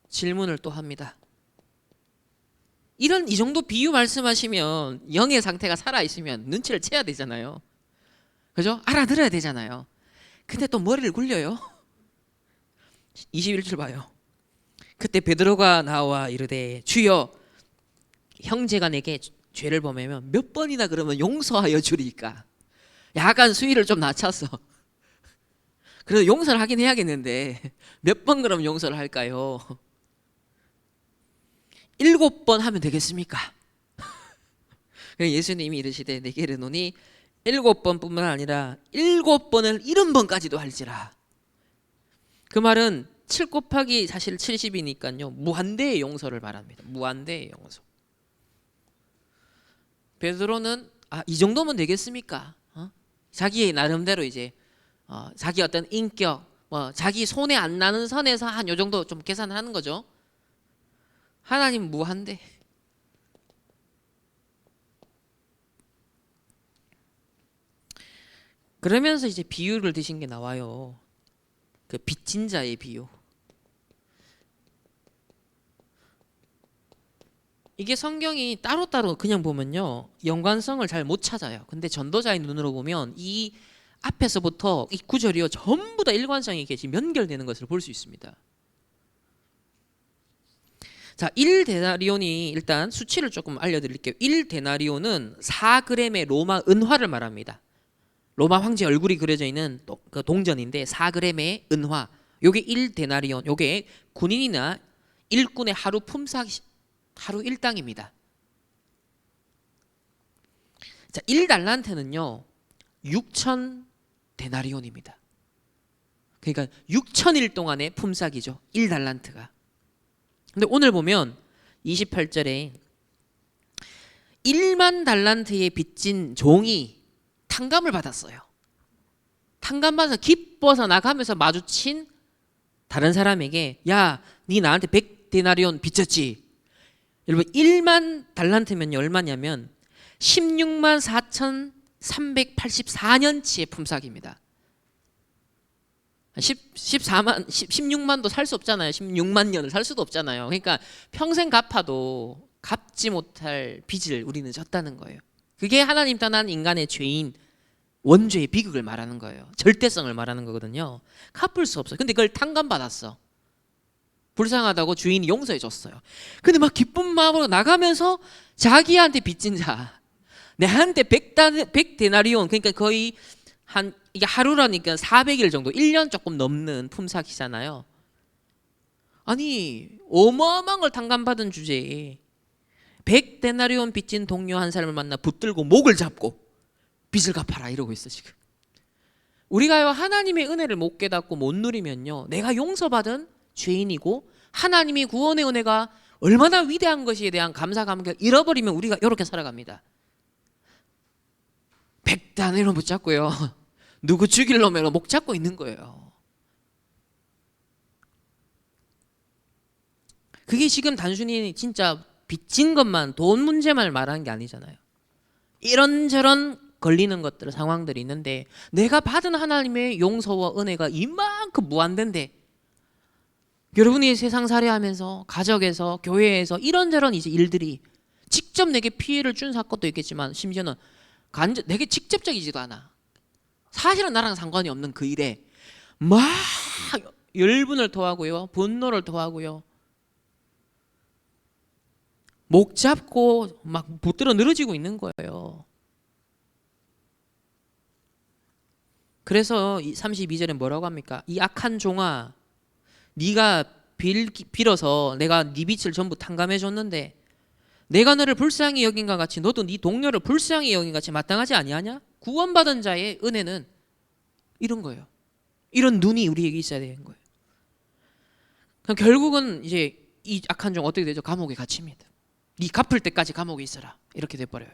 질문을 또 합니다. 이 정도 비유 말씀하시면 영의 상태가 살아있으면 눈치를 채야 되잖아요. 그죠? 알아들어야 되잖아요. 근데 또 머리를 굴려요. 21절 봐요. 그때 베드로가 나와 이르되 주여 형제가 내게 죄를 범하면 몇 번이나 그러면 용서하여 주리까. 약간 수위를 좀 낮췄어. 그래도 용서를 하긴 해야겠는데 몇 번 그럼 용서를 할까요? 7번 하면 되겠습니까? 예수님이 이르시되 내게 이르노니 7번뿐만 아니라 7번을 70번까지도 할지라. 그 말은 7 곱하기 사실 70이니까요 무한대의 용서를 말합니다. 무한대의 용서. 베드로는 이 정도면 되겠습니까? 자기의 나름대로 이제 자기 어떤 인격, 자기 손에 안 나는 선에서 한 요 정도 좀 계산을 하는 거죠. 하나님 무한대. 그러면서 이제 비유를 드신 게 나와요. 그 빚진 자의 비유. 이게 성경이 따로따로 그냥 보면요 연관성을 잘 못 찾아요. 근데 전도자의 눈으로 보면 이 앞에서부터 이 구절이요 전부 다 일관성이 이렇게 지금 연결되는 것을 볼 수 있습니다. 자, 1데나리온이 일단 수치를 조금 알려드릴게요. 1데나리온은 4g의 로마 은화를 말합니다. 로마 황제 얼굴이 그려져 있는 그 동전인데 4g의 은화. 요게 1데나리온. 요게 군인이나 일꾼의 하루 품삯, 하루 일당입니다. 자, 1달란트는요 6,000데나리온입니다. 그러니까 6,000일 동안의 품삯이죠. 1달란트가. 근데 오늘 보면 28절에 1만 달란트의 빚진 종이 탕감을 받았어요. 탕감받아서 기뻐서 나가면서 마주친 다른 사람에게 야, 네 나한테 100데나리온 빚졌지? 여러분 1만 달란트면 얼마냐면 16만 4,384년치의 품삯입니다. 16만도 살 수 없잖아요. 16만 년을 살 수도 없잖아요. 그러니까 평생 갚아도 갚지 못할 빚을 우리는 졌다는 거예요. 그게 하나님 떠난 인간의 죄인 원죄의 비극을 말하는 거예요. 절대성을 말하는 거거든요. 갚을 수 없어요. 근데 그걸 탕감받았어. 불쌍하다고 주인이 용서해 줬어요. 근데 막 기쁜 마음으로 나가면서 자기한테 빚진 자, 내한테 100데나리온, 그러니까 거의 한 이게 하루라니까 400일 정도, 1년 조금 넘는 품삯이잖아요. 아니 어마어마한 걸 탕감받은 주제에 100데나리온 빚진 동료 한 사람을 만나 붙들고 목을 잡고 빚을 갚아라 이러고 있어 지금. 우리가요 하나님의 은혜를 못 깨닫고 못 누리면요 내가 용서받은 죄인이고 하나님이 구원의 은혜가 얼마나 위대한 것에 대한 감사 감격을 잃어버리면 우리가 이렇게 살아갑니다. 100데나리온 붙잡고요 누구 죽이려면 목 잡고 있는 거예요. 그게 지금 단순히 진짜 빚진 것만, 돈 문제만 말하는 게 아니잖아요. 이런저런 걸리는 것들, 상황들이 있는데 내가 받은 하나님의 용서와 은혜가 이만큼 무한된데 여러분이 세상 살이하면서 가정에서 교회에서 이런저런 이제 일들이 직접 내게 피해를 준 사건도 있겠지만 심지어는 내게 직접적이지도 않아. 사실은 나랑 상관이 없는 그 일에 막 열분을 토하고요, 분노를 토하고요, 목 잡고 막 붙들어 늘어지고 있는 거예요. 그래서 32절에 뭐라고 합니까? 이 악한 종아, 네가 빌어서 내가 네 빚을 전부 탕감해 줬는데 내가 너를 불쌍히 여긴 것 같이 너도 네 동료를 불쌍히 여긴 것 같이 마땅하지 아니하냐? 구원받은 자의 은혜는 이런 거예요. 이런 눈이 우리에게 있어야 되는 거예요. 그럼 결국은 이제 이 악한 종 어떻게 되죠? 감옥에 갇힙니다. 네 갚을 때까지 감옥에 있어라. 이렇게 돼버려요.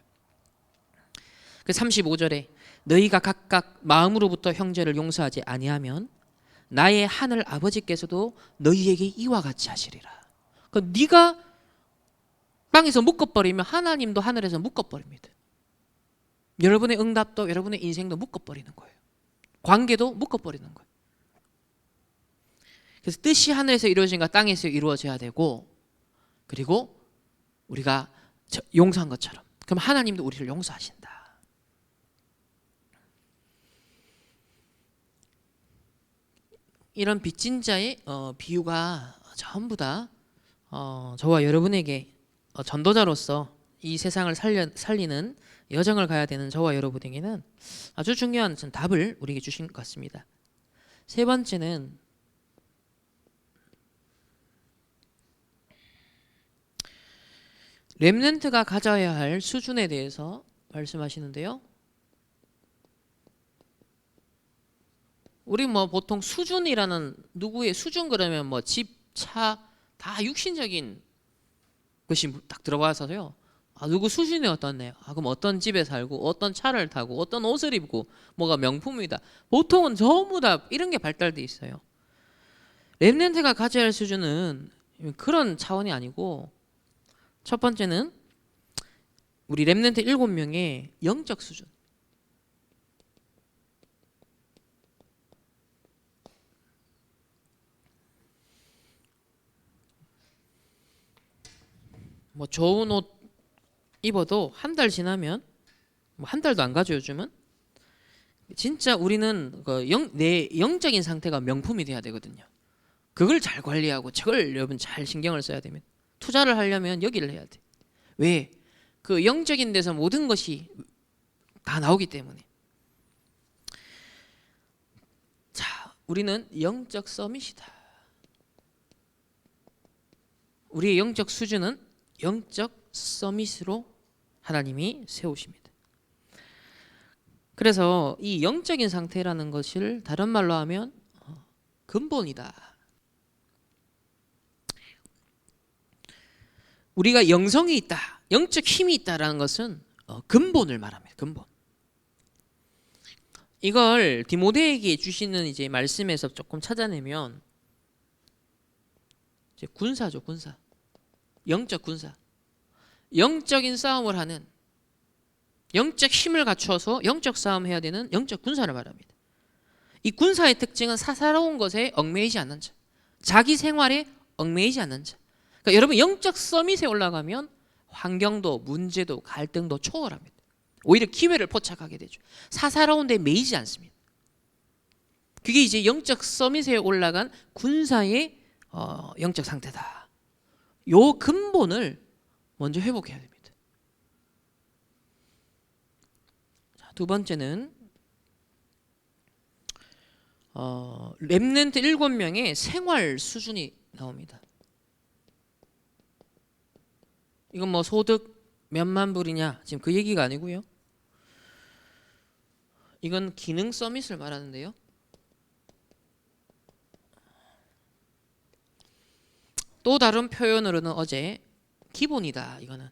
그 35절에 너희가 각각 마음으로부터 형제를 용서하지 아니하면 나의 하늘 아버지께서도 너희에게 이와 같이 하시리라. 그러니까 네가 땅에서 묶어버리면 하나님도 하늘에서 묶어버립니다. 여러분의 응답도 여러분의 인생도 묶어버리는 거예요. 관계도 묶어버리는 거예요. 그래서 뜻이 하늘에서 이루어진가 땅에서 이루어져야 되고, 그리고 우리가 용서한 것처럼 그럼 하나님도 우리를 용서하신다. 이런 빚진 자의 비유가 전부 다 저와 여러분에게 전도자로서 이 세상을 살리는 여정을 가야 되는 저와 여러분에게는 아주 중요한 답을 우리에게 주신 것 같습니다. 세 번째는 렘넌트가 가져야 할 수준에 대해서 말씀하시는데요. 우리 뭐 보통 수준이라는, 누구의 수준 그러면 뭐 집, 차 다 육신적인 것이 딱 들어와서요. 누구 수준이 어떻네. 그럼 어떤 집에 살고 어떤 차를 타고 어떤 옷을 입고 뭐가 명품이다. 보통은 전부 다 이런 게 발달돼 있어요. 렘넌트가 가져야 할 수준은 그런 차원이 아니고, 첫 번째는 우리 렘넌트 7명의 영적 수준. 뭐 좋은 옷 입어도 한 달 지나면, 뭐 한 달도 안 가죠 요즘은. 진짜 우리는 내 영적인 상태가 명품이 돼야 되거든요. 그걸 잘 관리하고 저걸 여러분 잘 신경을 써야 됩니다. 투자를 하려면 여기를 해야 돼. 왜? 그 영적인 데서 모든 것이 다 나오기 때문에. 자, 우리는 영적 서밋이다. 우리의 영적 수준은 영적 서밋으로 하나님이 세우십니다. 그래서 이 영적인 상태라는 것을 다른 말로 하면 근본이다. 우리가 영성이 있다, 영적 힘이 있다라는 것은 근본을 말합니다. 근본. 이걸 디모데에게 주시는 이제 말씀에서 조금 찾아내면 이제 군사죠, 군사. 영적 군사. 영적인 싸움을 하는, 영적 힘을 갖춰서 영적 싸움 해야 되는 영적 군사를 말합니다. 이 군사의 특징은 사사로운 것에 얽매이지 않는 자, 자기 생활에 얽매이지 않는 자. 그러니까 여러분 영적 서밋에 올라가면 환경도 문제도 갈등도 초월합니다. 오히려 기회를 포착하게 되죠. 사사로운 데 매이지 않습니다. 그게 이제 영적 서밋에 올라간 군사의 영적 상태다. 요 근본을 먼저 회복해야 됩니다. 자, 두 번째는 렘넌트 7명의 생활 수준이 나옵니다. 이건 뭐 소득 몇만 불이냐 지금 그 얘기가 아니고요. 이건 기능 서밋을 말하는데요. 또 다른 표현으로는 어제 기본이다. 이거는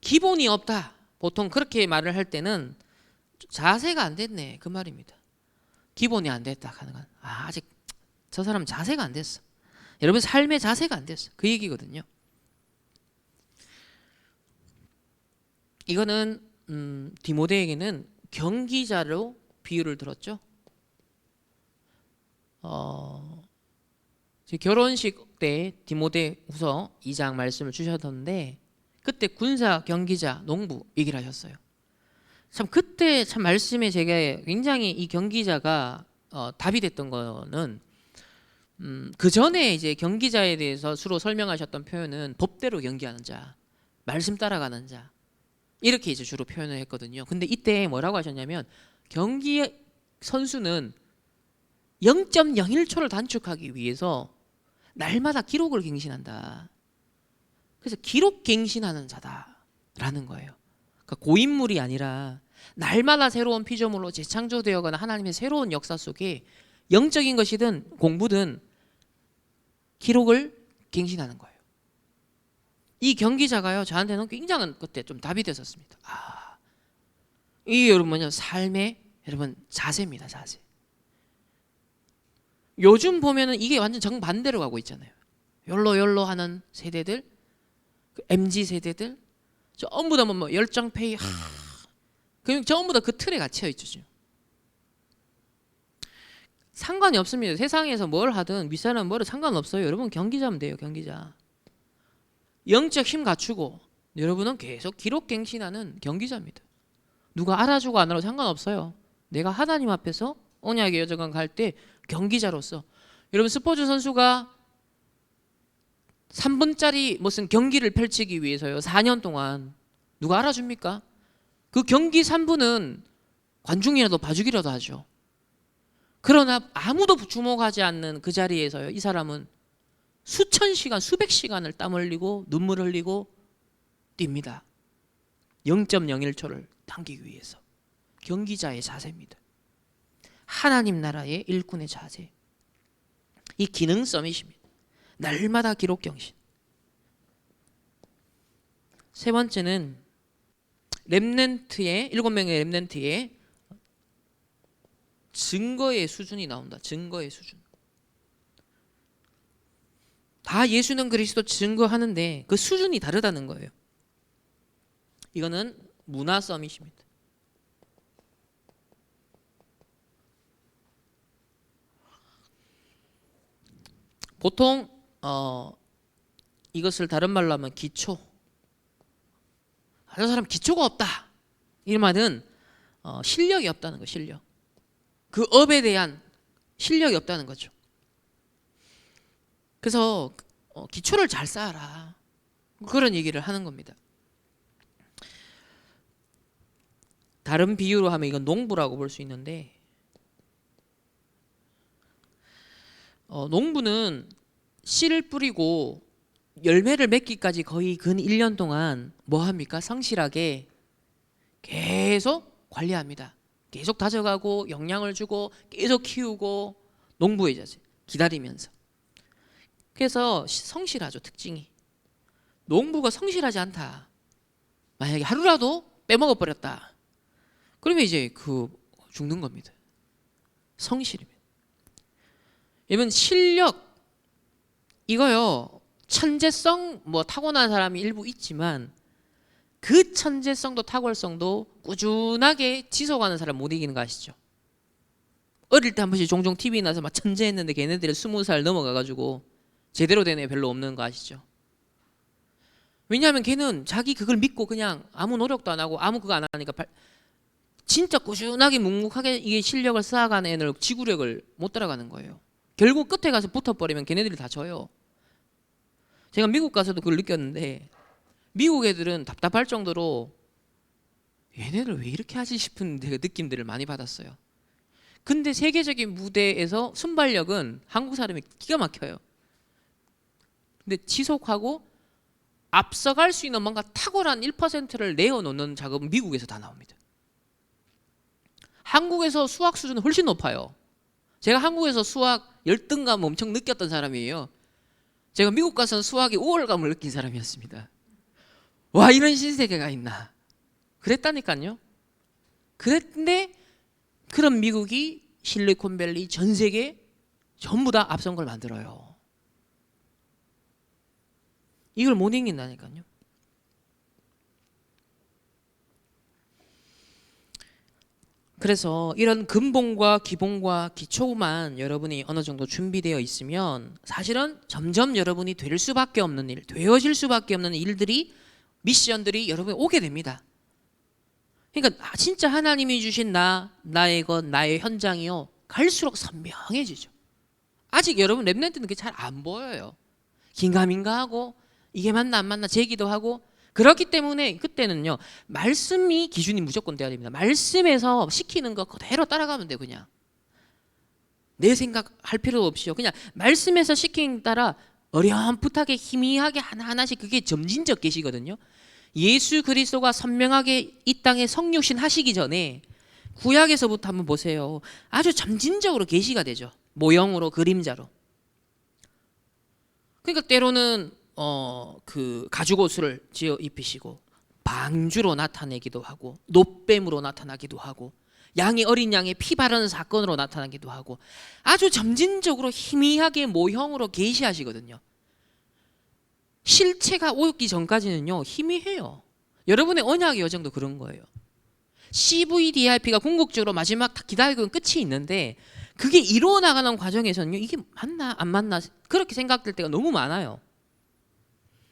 기본이 없다. 보통 그렇게 말을 할 때는 자세가 안 됐네 그 말입니다. 기본이 안 됐다 하는 건 아직 저 사람 자세가 안 됐어. 여러분 삶의 자세가 안 됐어. 그 얘기거든요. 이거는 디모데에게는 경기자로 비유를 들었죠. 결혼식 때 디모데후서 2장 말씀을 주셨던데 그때 군사 경기자 농부 얘기를 하셨어요. 참 그때 참 말씀에 제가 굉장히 이 경기자가 답이 됐던 거는 그 전에 이제 경기자에 대해서 주로 설명하셨던 표현은 법대로 경기하는 자, 말씀 따라가는 자 이렇게 이제 주로 표현을 했거든요. 근데 이때 뭐라고 하셨냐면 경기 선수는 0.01초를 단축하기 위해서 날마다 기록을 갱신한다. 그래서 기록 갱신하는 자다라는 거예요. 그러니까 고인물이 아니라 날마다 새로운 피조물로 재창조되어가는 하나님의 새로운 역사 속에 영적인 것이든 공부든 기록을 갱신하는 거예요. 이 경기자가요 저한테는 굉장한 그때 좀 답이 됐었습니다. 이게 여러분 뭐냐 삶의 여러분 자세입니다. 자세. 요즘 보면은 이게 완전 정반대로 가고 있잖아요. 열로 하는 세대들, MZ 세대들 전부 다 뭐 열정페이 그냥 전부 다 그 틀에 갇혀 있죠. 지금. 상관이 없습니다. 세상에서 뭘 하든 윗사람 뭐를 상관없어요. 여러분 경기자면 돼요. 경기자. 영적 힘 갖추고 여러분은 계속 기록 갱신하는 경기자입니다. 누가 알아주고 안 알아도 상관없어요. 내가 하나님 앞에서 언약의 여정을 갈 때 경기자로서 여러분 스포츠 선수가 3분짜리 무슨 경기를 펼치기 위해서요 4년 동안 누가 알아줍니까? 그 경기 3분은 관중이라도 봐주기라도 하죠. 그러나 아무도 주목하지 않는 그 자리에서요 이 사람은 수천 시간 수백 시간을 땀 흘리고 눈물 흘리고 뜁니다. 0.01초를 당기기 위해서. 경기자의 자세입니다. 하나님 나라의 일꾼의 자세. 이 기능 서밋입니다. 날마다 기록 경신. 세 번째는 렘넌트의 7명의 렘넌트의 증거의 수준이 나온다. 증거의 수준. 다 예수는 그리스도 증거하는데 그 수준이 다르다는 거예요. 이거는 문화 서밋입니다. 보통 이것을 다른 말로 하면 기초. 저 사람 기초가 없다. 이 말은 실력이 없다는 거. 실력. 그 업에 대한 실력이 없다는 거죠. 그래서 기초를 잘 쌓아라. 그런 얘기를 하는 겁니다. 다른 비유로 하면 이건 농부라고 볼 수 있는데 농부는 씨를 뿌리고 열매를 맺기까지 거의 근 1년 동안 뭐 합니까? 성실하게 계속 관리합니다. 계속 다져가고 영양을 주고 계속 키우고 농부의 자세 기다리면서. 그래서 성실하죠. 특징이. 농부가 성실하지 않다. 만약에 하루라도 빼먹어 버렸다. 그러면 이제 죽는 겁니다. 성실입니다. 여러분 실력 이거요. 천재성 뭐 타고난 사람이 일부 있지만 그 천재성도 탁월성도 꾸준하게 지속하는 사람 못 이기는 거 아시죠? 어릴 때 한 번씩 종종 TV 나서 막 천재했는데 걔네들이 20살 넘어가가지고 제대로 된 애 별로 없는 거 아시죠? 왜냐하면 걔는 자기 그걸 믿고 그냥 아무 노력도 안 하고 아무 그거 안 하니까 진짜 꾸준하게 묵묵하게 이게 실력을 쌓아가는 애는 지구력을 못 따라가는 거예요. 결국 끝에 가서 붙어버리면 걔네들이 다 져요. 제가 미국 가서도 그걸 느꼈는데 미국 애들은 답답할 정도로 얘네들 왜 이렇게 하지 싶은 느낌들을 많이 받았어요. 근데 세계적인 무대에서 순발력은 한국 사람이 기가 막혀요. 근데 지속하고 앞서갈 수 있는 뭔가 탁월한 1%를 내어놓는 작업은 미국에서 다 나옵니다. 한국에서 수학 수준은 훨씬 높아요. 제가 한국에서 수학 열등감 엄청 느꼈던 사람이에요. 제가 미국 가서는 수학에 우월감을 느낀 사람이었습니다. 와 이런 신세계가 있나. 그랬다니까요. 그랬는데 그런 미국이 실리콘밸리 전 세계 전부 다 앞선 걸 만들어요. 이걸 못 이긴다니까요. 그래서 이런 근본과 기본과 기초만 여러분이 어느 정도 준비되어 있으면 사실은 점점 여러분이 될 수밖에 없는 일, 되어질 수밖에 없는 일들이, 미션들이 여러분이 오게 됩니다. 그러니까 진짜 하나님이 주신 나의 것, 나의 현장이요, 갈수록 선명해지죠. 아직 여러분 랩런트는 그게 잘 안 보여요. 긴가민가하고 이게 맞나 안 맞나 제기도 하고. 그렇기 때문에 그때는요, 말씀이 기준이 무조건 돼야 됩니다. 말씀에서 시키는 거 그대로 따라가면 돼요. 그냥 내 생각할 필요 없이요, 그냥 말씀에서 시키는 따라 어렴풋하게 희미하게 하나하나씩, 그게 점진적 계시거든요. 예수 그리스도가 선명하게 이 땅에 성육신 하시기 전에 구약에서부터 한번 보세요. 아주 점진적으로 계시가 되죠. 모형으로, 그림자로. 그러니까 때로는 그 가죽옷을 지어 입히시고 방주로 나타내기도 하고, 노뱀으로 나타나기도 하고, 어린 양의 피 바르는 사건으로 나타나기도 하고, 아주 점진적으로 희미하게 모형으로 계시하시거든요. 실체가 오기 전까지는요, 희미해요. 여러분의 언약의 여정도 그런 거예요. CVDIP가 궁극적으로 마지막 기다리고 끝이 있는데, 그게 이루어 나가는 과정에서는요, 이게 맞나 안 맞나 그렇게 생각될 때가 너무 많아요.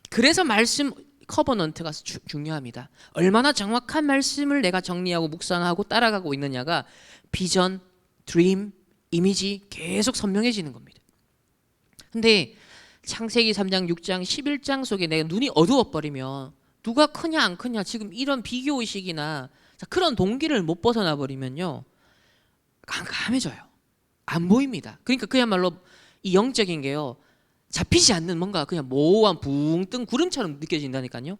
그래서 말씀 커버넌트가 중요합니다. 얼마나 정확한 말씀을 내가 정리하고 묵상하고 따라가고 있느냐가 비전, 드림, 이미지 계속 선명해지는 겁니다. 근데 창세기 3장, 6장, 11장 속에 내가 눈이 어두워버리면, 누가 크냐 안 크냐, 지금 이런 비교의식이나 그런 동기를 못 벗어나 버리면요, 깜깜해져요. 안 보입니다. 그러니까 그야말로 이 영적인 게요, 잡히지 않는 뭔가 그냥 모호한 붕 뜬 구름처럼 느껴진다니까요.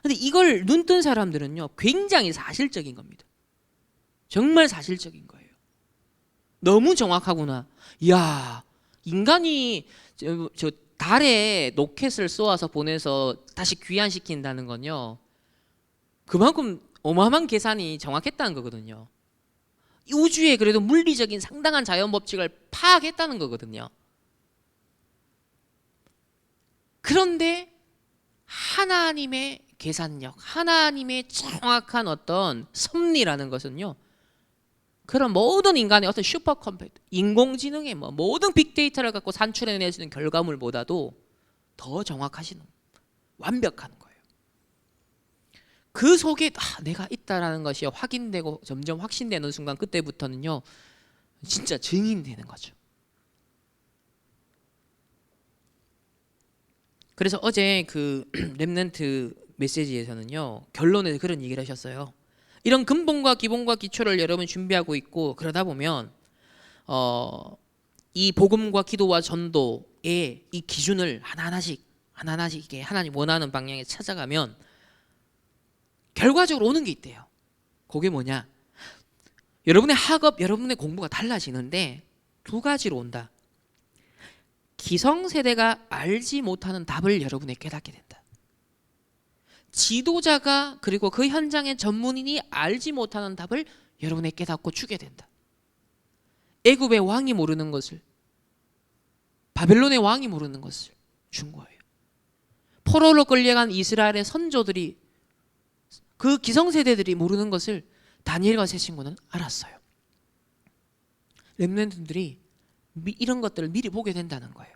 근데 이걸 눈 뜬 사람들은요, 굉장히 사실적인 겁니다. 정말 사실적인 거예요. 너무 정확하구나. 이야, 인간이 저 달에 로켓을 쏘아서 보내서 다시 귀환시킨다는 건요, 그만큼 어마어마한 계산이 정확했다는 거거든요. 우주에 그래도 물리적인 상당한 자연 법칙을 파악했다는 거거든요. 그런데 하나님의 계산력, 하나님의 정확한 어떤 섭리라는 것은요, 그런 모든 인간의 어떤 슈퍼컴퓨터, 인공지능의 모든 빅데이터를 갖고 산출해낼 수 있는 결과물보다도 더 정확하신, 완벽한 거예요. 그 속에 내가 있다라는 것이 확인되고 점점 확신되는 순간, 그때부터는요, 진짜 증인이 되는 거죠. 그래서 어제 그 렘넌트 메시지에서는요, 결론에서 그런 얘기를 하셨어요. 이런 근본과 기본과 기초를 여러분 준비하고 있고, 그러다 보면 이 복음과 기도와 전도의 이 기준을 하나하나씩 이게 하나님 원하는 방향에 찾아가면 결과적으로 오는 게 있대요. 그게 뭐냐? 여러분의 학업, 여러분의 공부가 달라지는데 두 가지로 온다. 기성세대가 알지 못하는 답을 여러분이 깨닫게 된다. 지도자가, 그리고 그 현장의 전문인이 알지 못하는 답을 여러분이 깨닫고 주게 된다. 애굽의 왕이 모르는 것을, 바벨론의 왕이 모르는 것을 준 거예요. 포로로 끌려간 이스라엘의 선조들이, 그 기성세대들이 모르는 것을 다니엘과 세 친구는 알았어요. 렘넌트들이 이런 것들을 미리 보게 된다는 거예요.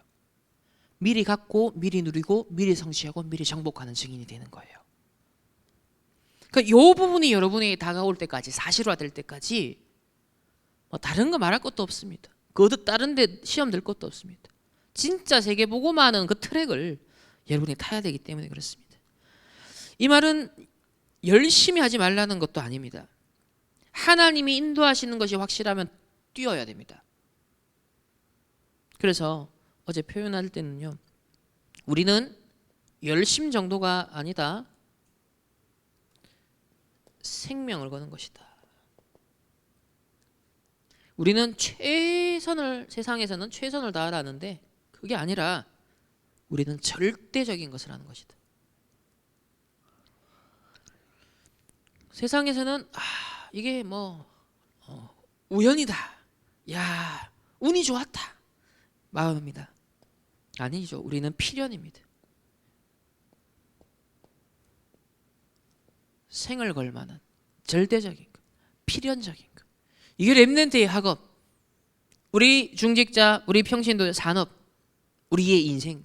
미리 갖고, 미리 누리고, 미리 성취하고, 미리 정복하는 증인이 되는 거예요. 그러니까 이 부분이 여러분에게 다가올 때까지, 사실화될 때까지 다른 거 말할 것도 없습니다. 다른 데 시험 들 것도 없습니다. 진짜 세계보고만은 그 트랙을 여러분이 타야 되기 때문에 그렇습니다. 이 말은 열심히 하지 말라는 것도 아닙니다. 하나님이 인도하시는 것이 확실하면 뛰어야 됩니다. 그래서 어제 표현할 때는요, 우리는 열심 정도가 아니다, 생명을 거는 것이다. 우리는 세상에서는 최선을 다하라는데 그게 아니라 우리는 절대적인 것을 하는 것이다. 세상에서는 이게 우연이다, 야 운이 좋았다 마음입니다. 아니죠. 우리는 필연입니다. 생을 걸 만한 절대적인 것, 필연적인 것. 이게 렘넌트의 학업, 우리 중직자, 우리 평신도 산업, 우리의 인생.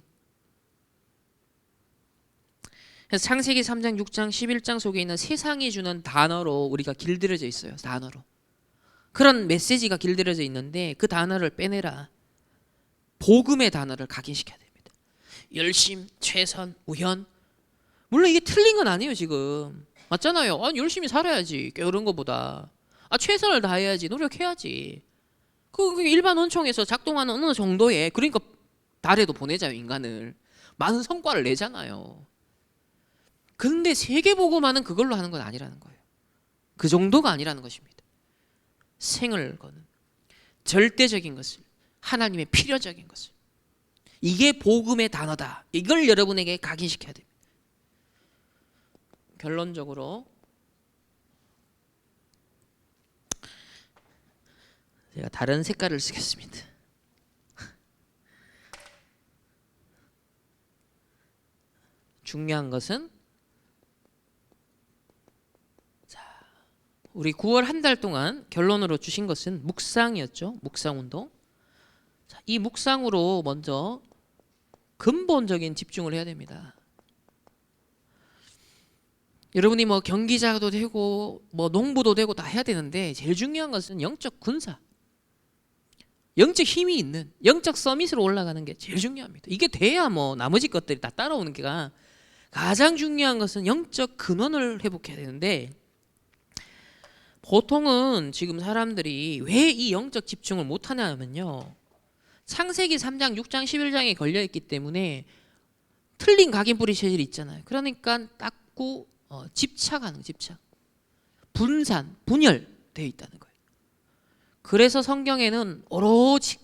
그래서 창세기 3장, 6장, 11장 속에 있는 세상이 주는 단어로 우리가 길들여져 있어요. 단어로. 그런 메시지가 길들여져 있는데 그 단어를 빼내라. 복음의 단어를 각인시켜야 됩니다. 열심, 최선, 우현. 물론 이게 틀린 건 아니에요 지금. 맞잖아요. 열심히 살아야지 게으른 것보다. 최선을 다해야지, 노력해야지. 그 일반 원총에서 작동하는 어느 정도의, 그러니까 달에도 보내자요 인간을. 많은 성과를 내잖아요. 근데 세계복음화는 그걸로 하는 건 아니라는 거예요. 그 정도가 아니라는 것입니다. 생을 거는 절대적인 것을, 하나님의 필요적인 것을, 이게 복음의 단어다. 이걸 여러분에게 각인시켜야 됩니다. 결론적으로 제가 다른 색깔을 쓰겠습니다. 중요한 것은, 우리 9월 한 달 동안 결론으로 주신 것은 묵상이었죠. 묵상운동. 이 묵상으로 먼저 근본적인 집중을 해야 됩니다. 여러분이 뭐 경기자도 되고 뭐 농부도 되고 다 해야 되는데 제일 중요한 것은 영적 군사, 영적 힘이 있는, 영적 서밋으로 올라가는 게 제일 중요합니다. 이게 돼야 뭐 나머지 것들이 다 따라오는 게가, 가장 중요한 것은 영적 근원을 회복해야 되는데, 보통은 지금 사람들이 왜 이 영적 집중을 못하냐 하면요, 창세기 3장, 6장, 11장에 걸려있기 때문에 틀린 각인뿌리 체질이 있잖아요. 그러니까 닦고 집착하는 거예요. 집착, 분산, 분열되어 있다는 거예요. 그래서 성경에는 오로지,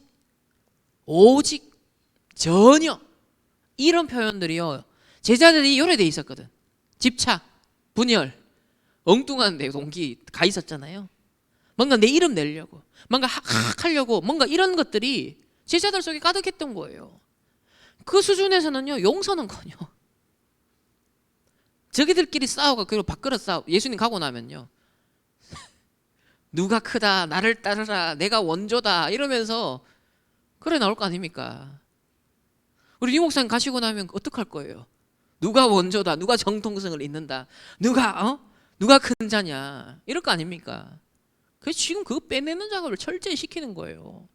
오직, 전혀 이런 표현들이요, 제자들이 요래돼 있었거든. 집착, 분열, 엉뚱한 내 동기 가 있었잖아요. 뭔가 내 이름 내려고, 뭔가 하려고, 뭔가 이런 것들이 제자들 속에 가득했던 거예요. 그 수준에서는요, 용서는커녕 저기들끼리 싸우고, 그리고 밖으로 싸우고, 예수님 가고 나면요, 누가 크다, 나를 따르라, 내가 원조다 이러면서 그래 나올 거 아닙니까? 우리 유 목사님 가시고 나면 어떡할 거예요? 누가 원조다, 누가 정통성을 잇는다, 누가 큰 자냐, 이럴 거 아닙니까? 그래서 지금 그거 빼내는 작업을 철저히 시키는 거예요.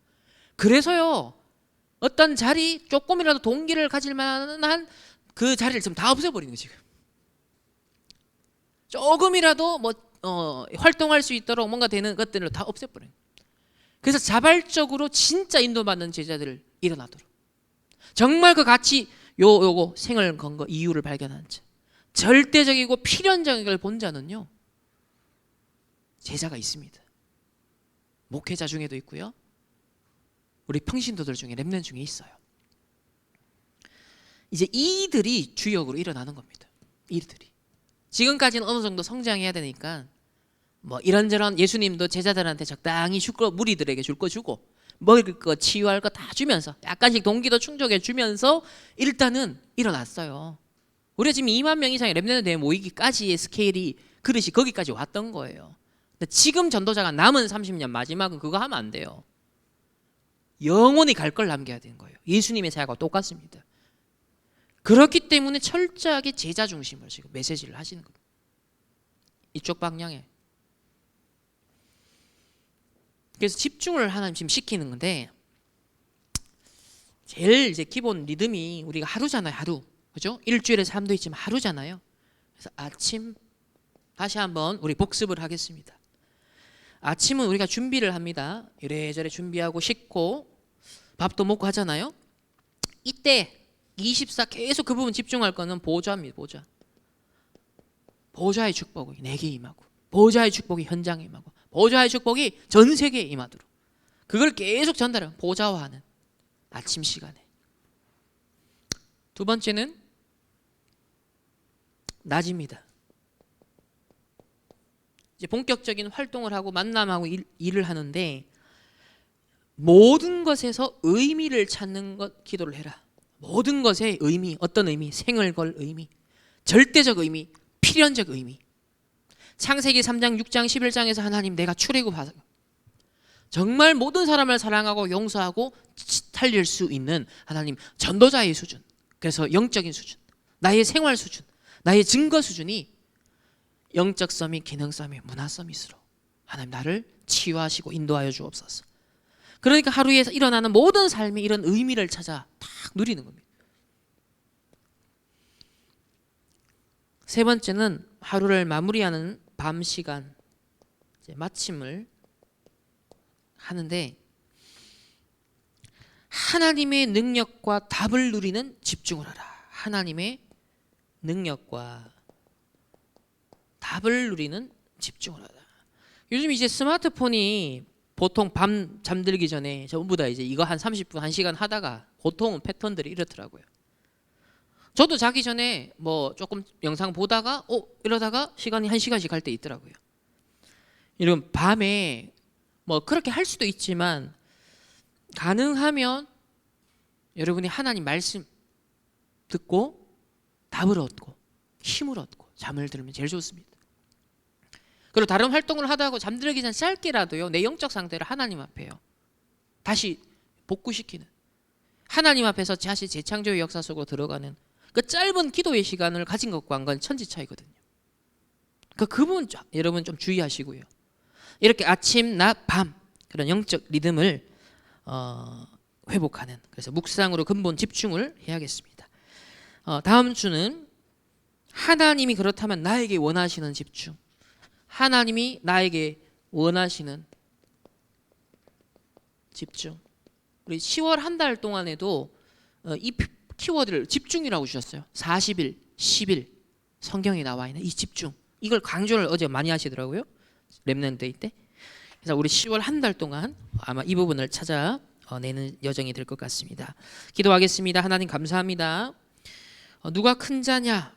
그래서요, 어떤 자리, 조금이라도 동기를 가질 만한 그 자리를 지금 다 없애버리는 거예요. 지금 조금이라도 활동할 수 있도록 뭔가 되는 것들을 다 없애버려요. 그래서 자발적으로 진짜 인도받는 제자들을 일어나도록, 정말 그 가치, 요거 생을 건 거, 이유를 발견한 자, 절대적이고 필연적인 걸 본 자는요, 제자가 있습니다. 목회자 중에도 있고요, 우리 평신도들 중에, 렘넌트 중에 있어요. 이제 이들이 주역으로 일어나는 겁니다. 이들이 지금까지는 어느 정도 성장해야 되니까 뭐 이런저런, 예수님도 제자들한테 적당히 줄 거, 무리들에게 줄 거 주고, 먹을 거, 치유할 거 다 주면서, 약간씩 동기도 충족해 주면서 일단은 일어났어요. 우리가 지금 2만 명 이상의 렘넌트 대회 모이기까지의 스케일이, 그릇이 거기까지 왔던 거예요. 근데 지금 전도자가 남은 30년 마지막은 그거 하면 안 돼요. 영원히 갈 걸 남겨야 되는 거예요. 예수님의 사역과 똑같습니다. 그렇기 때문에 철저하게 제자 중심으로 지금 메시지를 하시는 겁니다. 이쪽 방향에. 그래서 집중을 하나님 지금 시키는 건데, 제일 이제 기본 리듬이 우리가 하루잖아요. 하루. 그죠? 일주일에 3도 있지만 하루잖아요. 그래서 아침 다시 한번 우리 복습을 하겠습니다. 아침은 우리가 준비를 합니다. 이래저래 준비하고 씻고 밥도 먹고 하잖아요. 이때 24 계속 그 부분 집중할 거는 보좌입니다. 보좌. 보좌의 축복이 내게 임하고, 보좌의 축복이 현장에 임하고, 보좌의 축복이 전 세계에 임하도록, 그걸 계속 전달하는, 보좌화하는 아침 시간에. 두 번째는 낮입니다. 이제 본격적인 활동을 하고 만남하고 일을 하는데, 모든 것에서 의미를 찾는 것 기도를 해라. 모든 것의 의미, 어떤 의미, 생을 걸 의미, 절대적 의미, 필연적 의미. 창세기 3장, 6장, 11장에서 하나님 내가 출애굽하사 정말 모든 사람을 사랑하고 용서하고 살릴 수 있는 하나님 전도자의 수준, 그래서 영적인 수준, 나의 생활 수준, 나의 증거 수준이 영적 서밋, 기능 서밋, 문화 서밋으로 하나님 나를 치유하시고 인도하여 주옵소서. 그러니까 하루에 일어나는 모든 삶이 이런 의미를 찾아 딱 누리는 겁니다. 세 번째는 하루를 마무리하는 밤 시간, 이제 마침을 하는데 하나님의 능력과 답을 누리는 집중을 하라. 하나님의 능력과 답을 누리는 집중을 하라. 요즘 이제 스마트폰이 보통 밤 잠들기 전에 전부 다 이제 이거 한 30분, 1시간 하다가 보통은 패턴들이 이렇더라고요. 저도 자기 전에 뭐 조금 영상 보다가 이러다가 시간이 1시간씩 갈 때 있더라고요. 이런 밤에 뭐 그렇게 할 수도 있지만 가능하면 여러분이 하나님 말씀 듣고 답을 얻고 힘을 얻고 잠을 들면 제일 좋습니다. 그리고 다른 활동을 하다가 잠들기 전 짧게라도요 내 영적 상태를 하나님 앞에요 다시 복구시키는, 하나님 앞에서 다시 재창조의 역사 속으로 들어가는 그 짧은 기도의 시간을 가진 것과는 천지 차이거든요. 그 부분 여러분 좀 주의하시고요. 이렇게 아침, 낮, 밤 그런 영적 리듬을 회복하는, 그래서 묵상으로 근본 집중을 해야겠습니다. 다음 주는 하나님이 그렇다면 나에게 원하시는 집중, 하나님이 나에게 원하시는 집중. 우리 10월 한 달 동안에도 이 키워드를 집중이라고 주셨어요. 40일, 10일 성경에 나와 있는 이 집중, 이걸 강조를 어제 많이 하시더라고요. 렘넌트 때. 그래서 우리 10월 한 달 동안 아마 이 부분을 찾아내는 여정이 될 것 같습니다. 기도하겠습니다. 하나님 감사합니다. 누가 큰 자냐?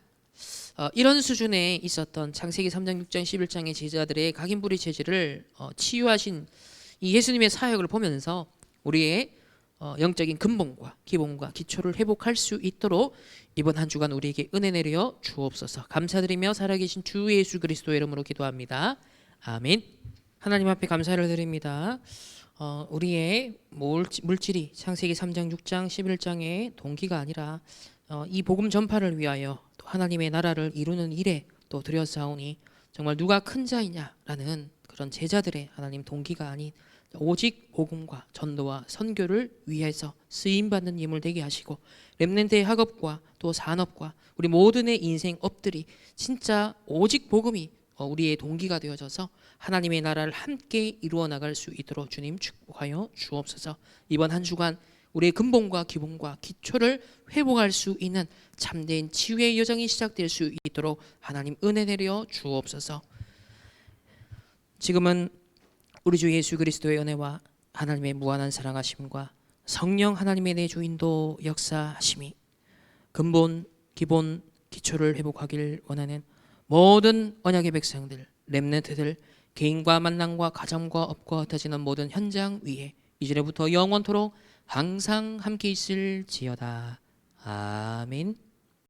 이런 수준에 있었던 창세기 3장, 6장, 11장의 제자들의 각인부리 체질을 치유하신 이 예수님의 사역을 보면서 우리의 영적인 근본과 기본과 기초를 회복할 수 있도록 이번 한 주간 우리에게 은혜 내려 주옵소서. 감사드리며 살아계신 주 예수 그리스도의 이름으로 기도합니다. 아멘. 하나님 앞에 감사를 드립니다. 우리의 물질이 창세기 3장, 6장, 11장의 동기가 아니라 이 복음 전파를 위하여 또 하나님의 나라를 이루는 일에 또 드렸사오니 정말 누가 큰 자이냐라는 그런 제자들의 하나님 동기가 아닌 오직 복음과 전도와 선교를 위해서 쓰임받는 인물 되게 하시고 렘넌트의 학업과 또 산업과 우리 모든의 인생 업들이 진짜 오직 복음이 우리의 동기가 되어져서 하나님의 나라를 함께 이루어 나갈 수 있도록 주님 축복하여 주옵소서. 이번 한 주간 우리의 근본과 기본과 기초를 회복할 수 있는 참된 치유의 여정이 시작될 수 있도록 하나님 은혜 내려 주옵소서. 지금은 우리 주 예수 그리스도의 은혜와 하나님의 무한한 사랑하심과 성령 하나님의 내주 인도 역사하심이 근본, 기본, 기초를 회복하길 원하는 모든 언약의 백성들, 렘넌트들, 개인과 만남과 가정과 업과 흩어지는 모든 현장 위에 이제부터 영원토록 항상 함께 있을지어다. 아멘.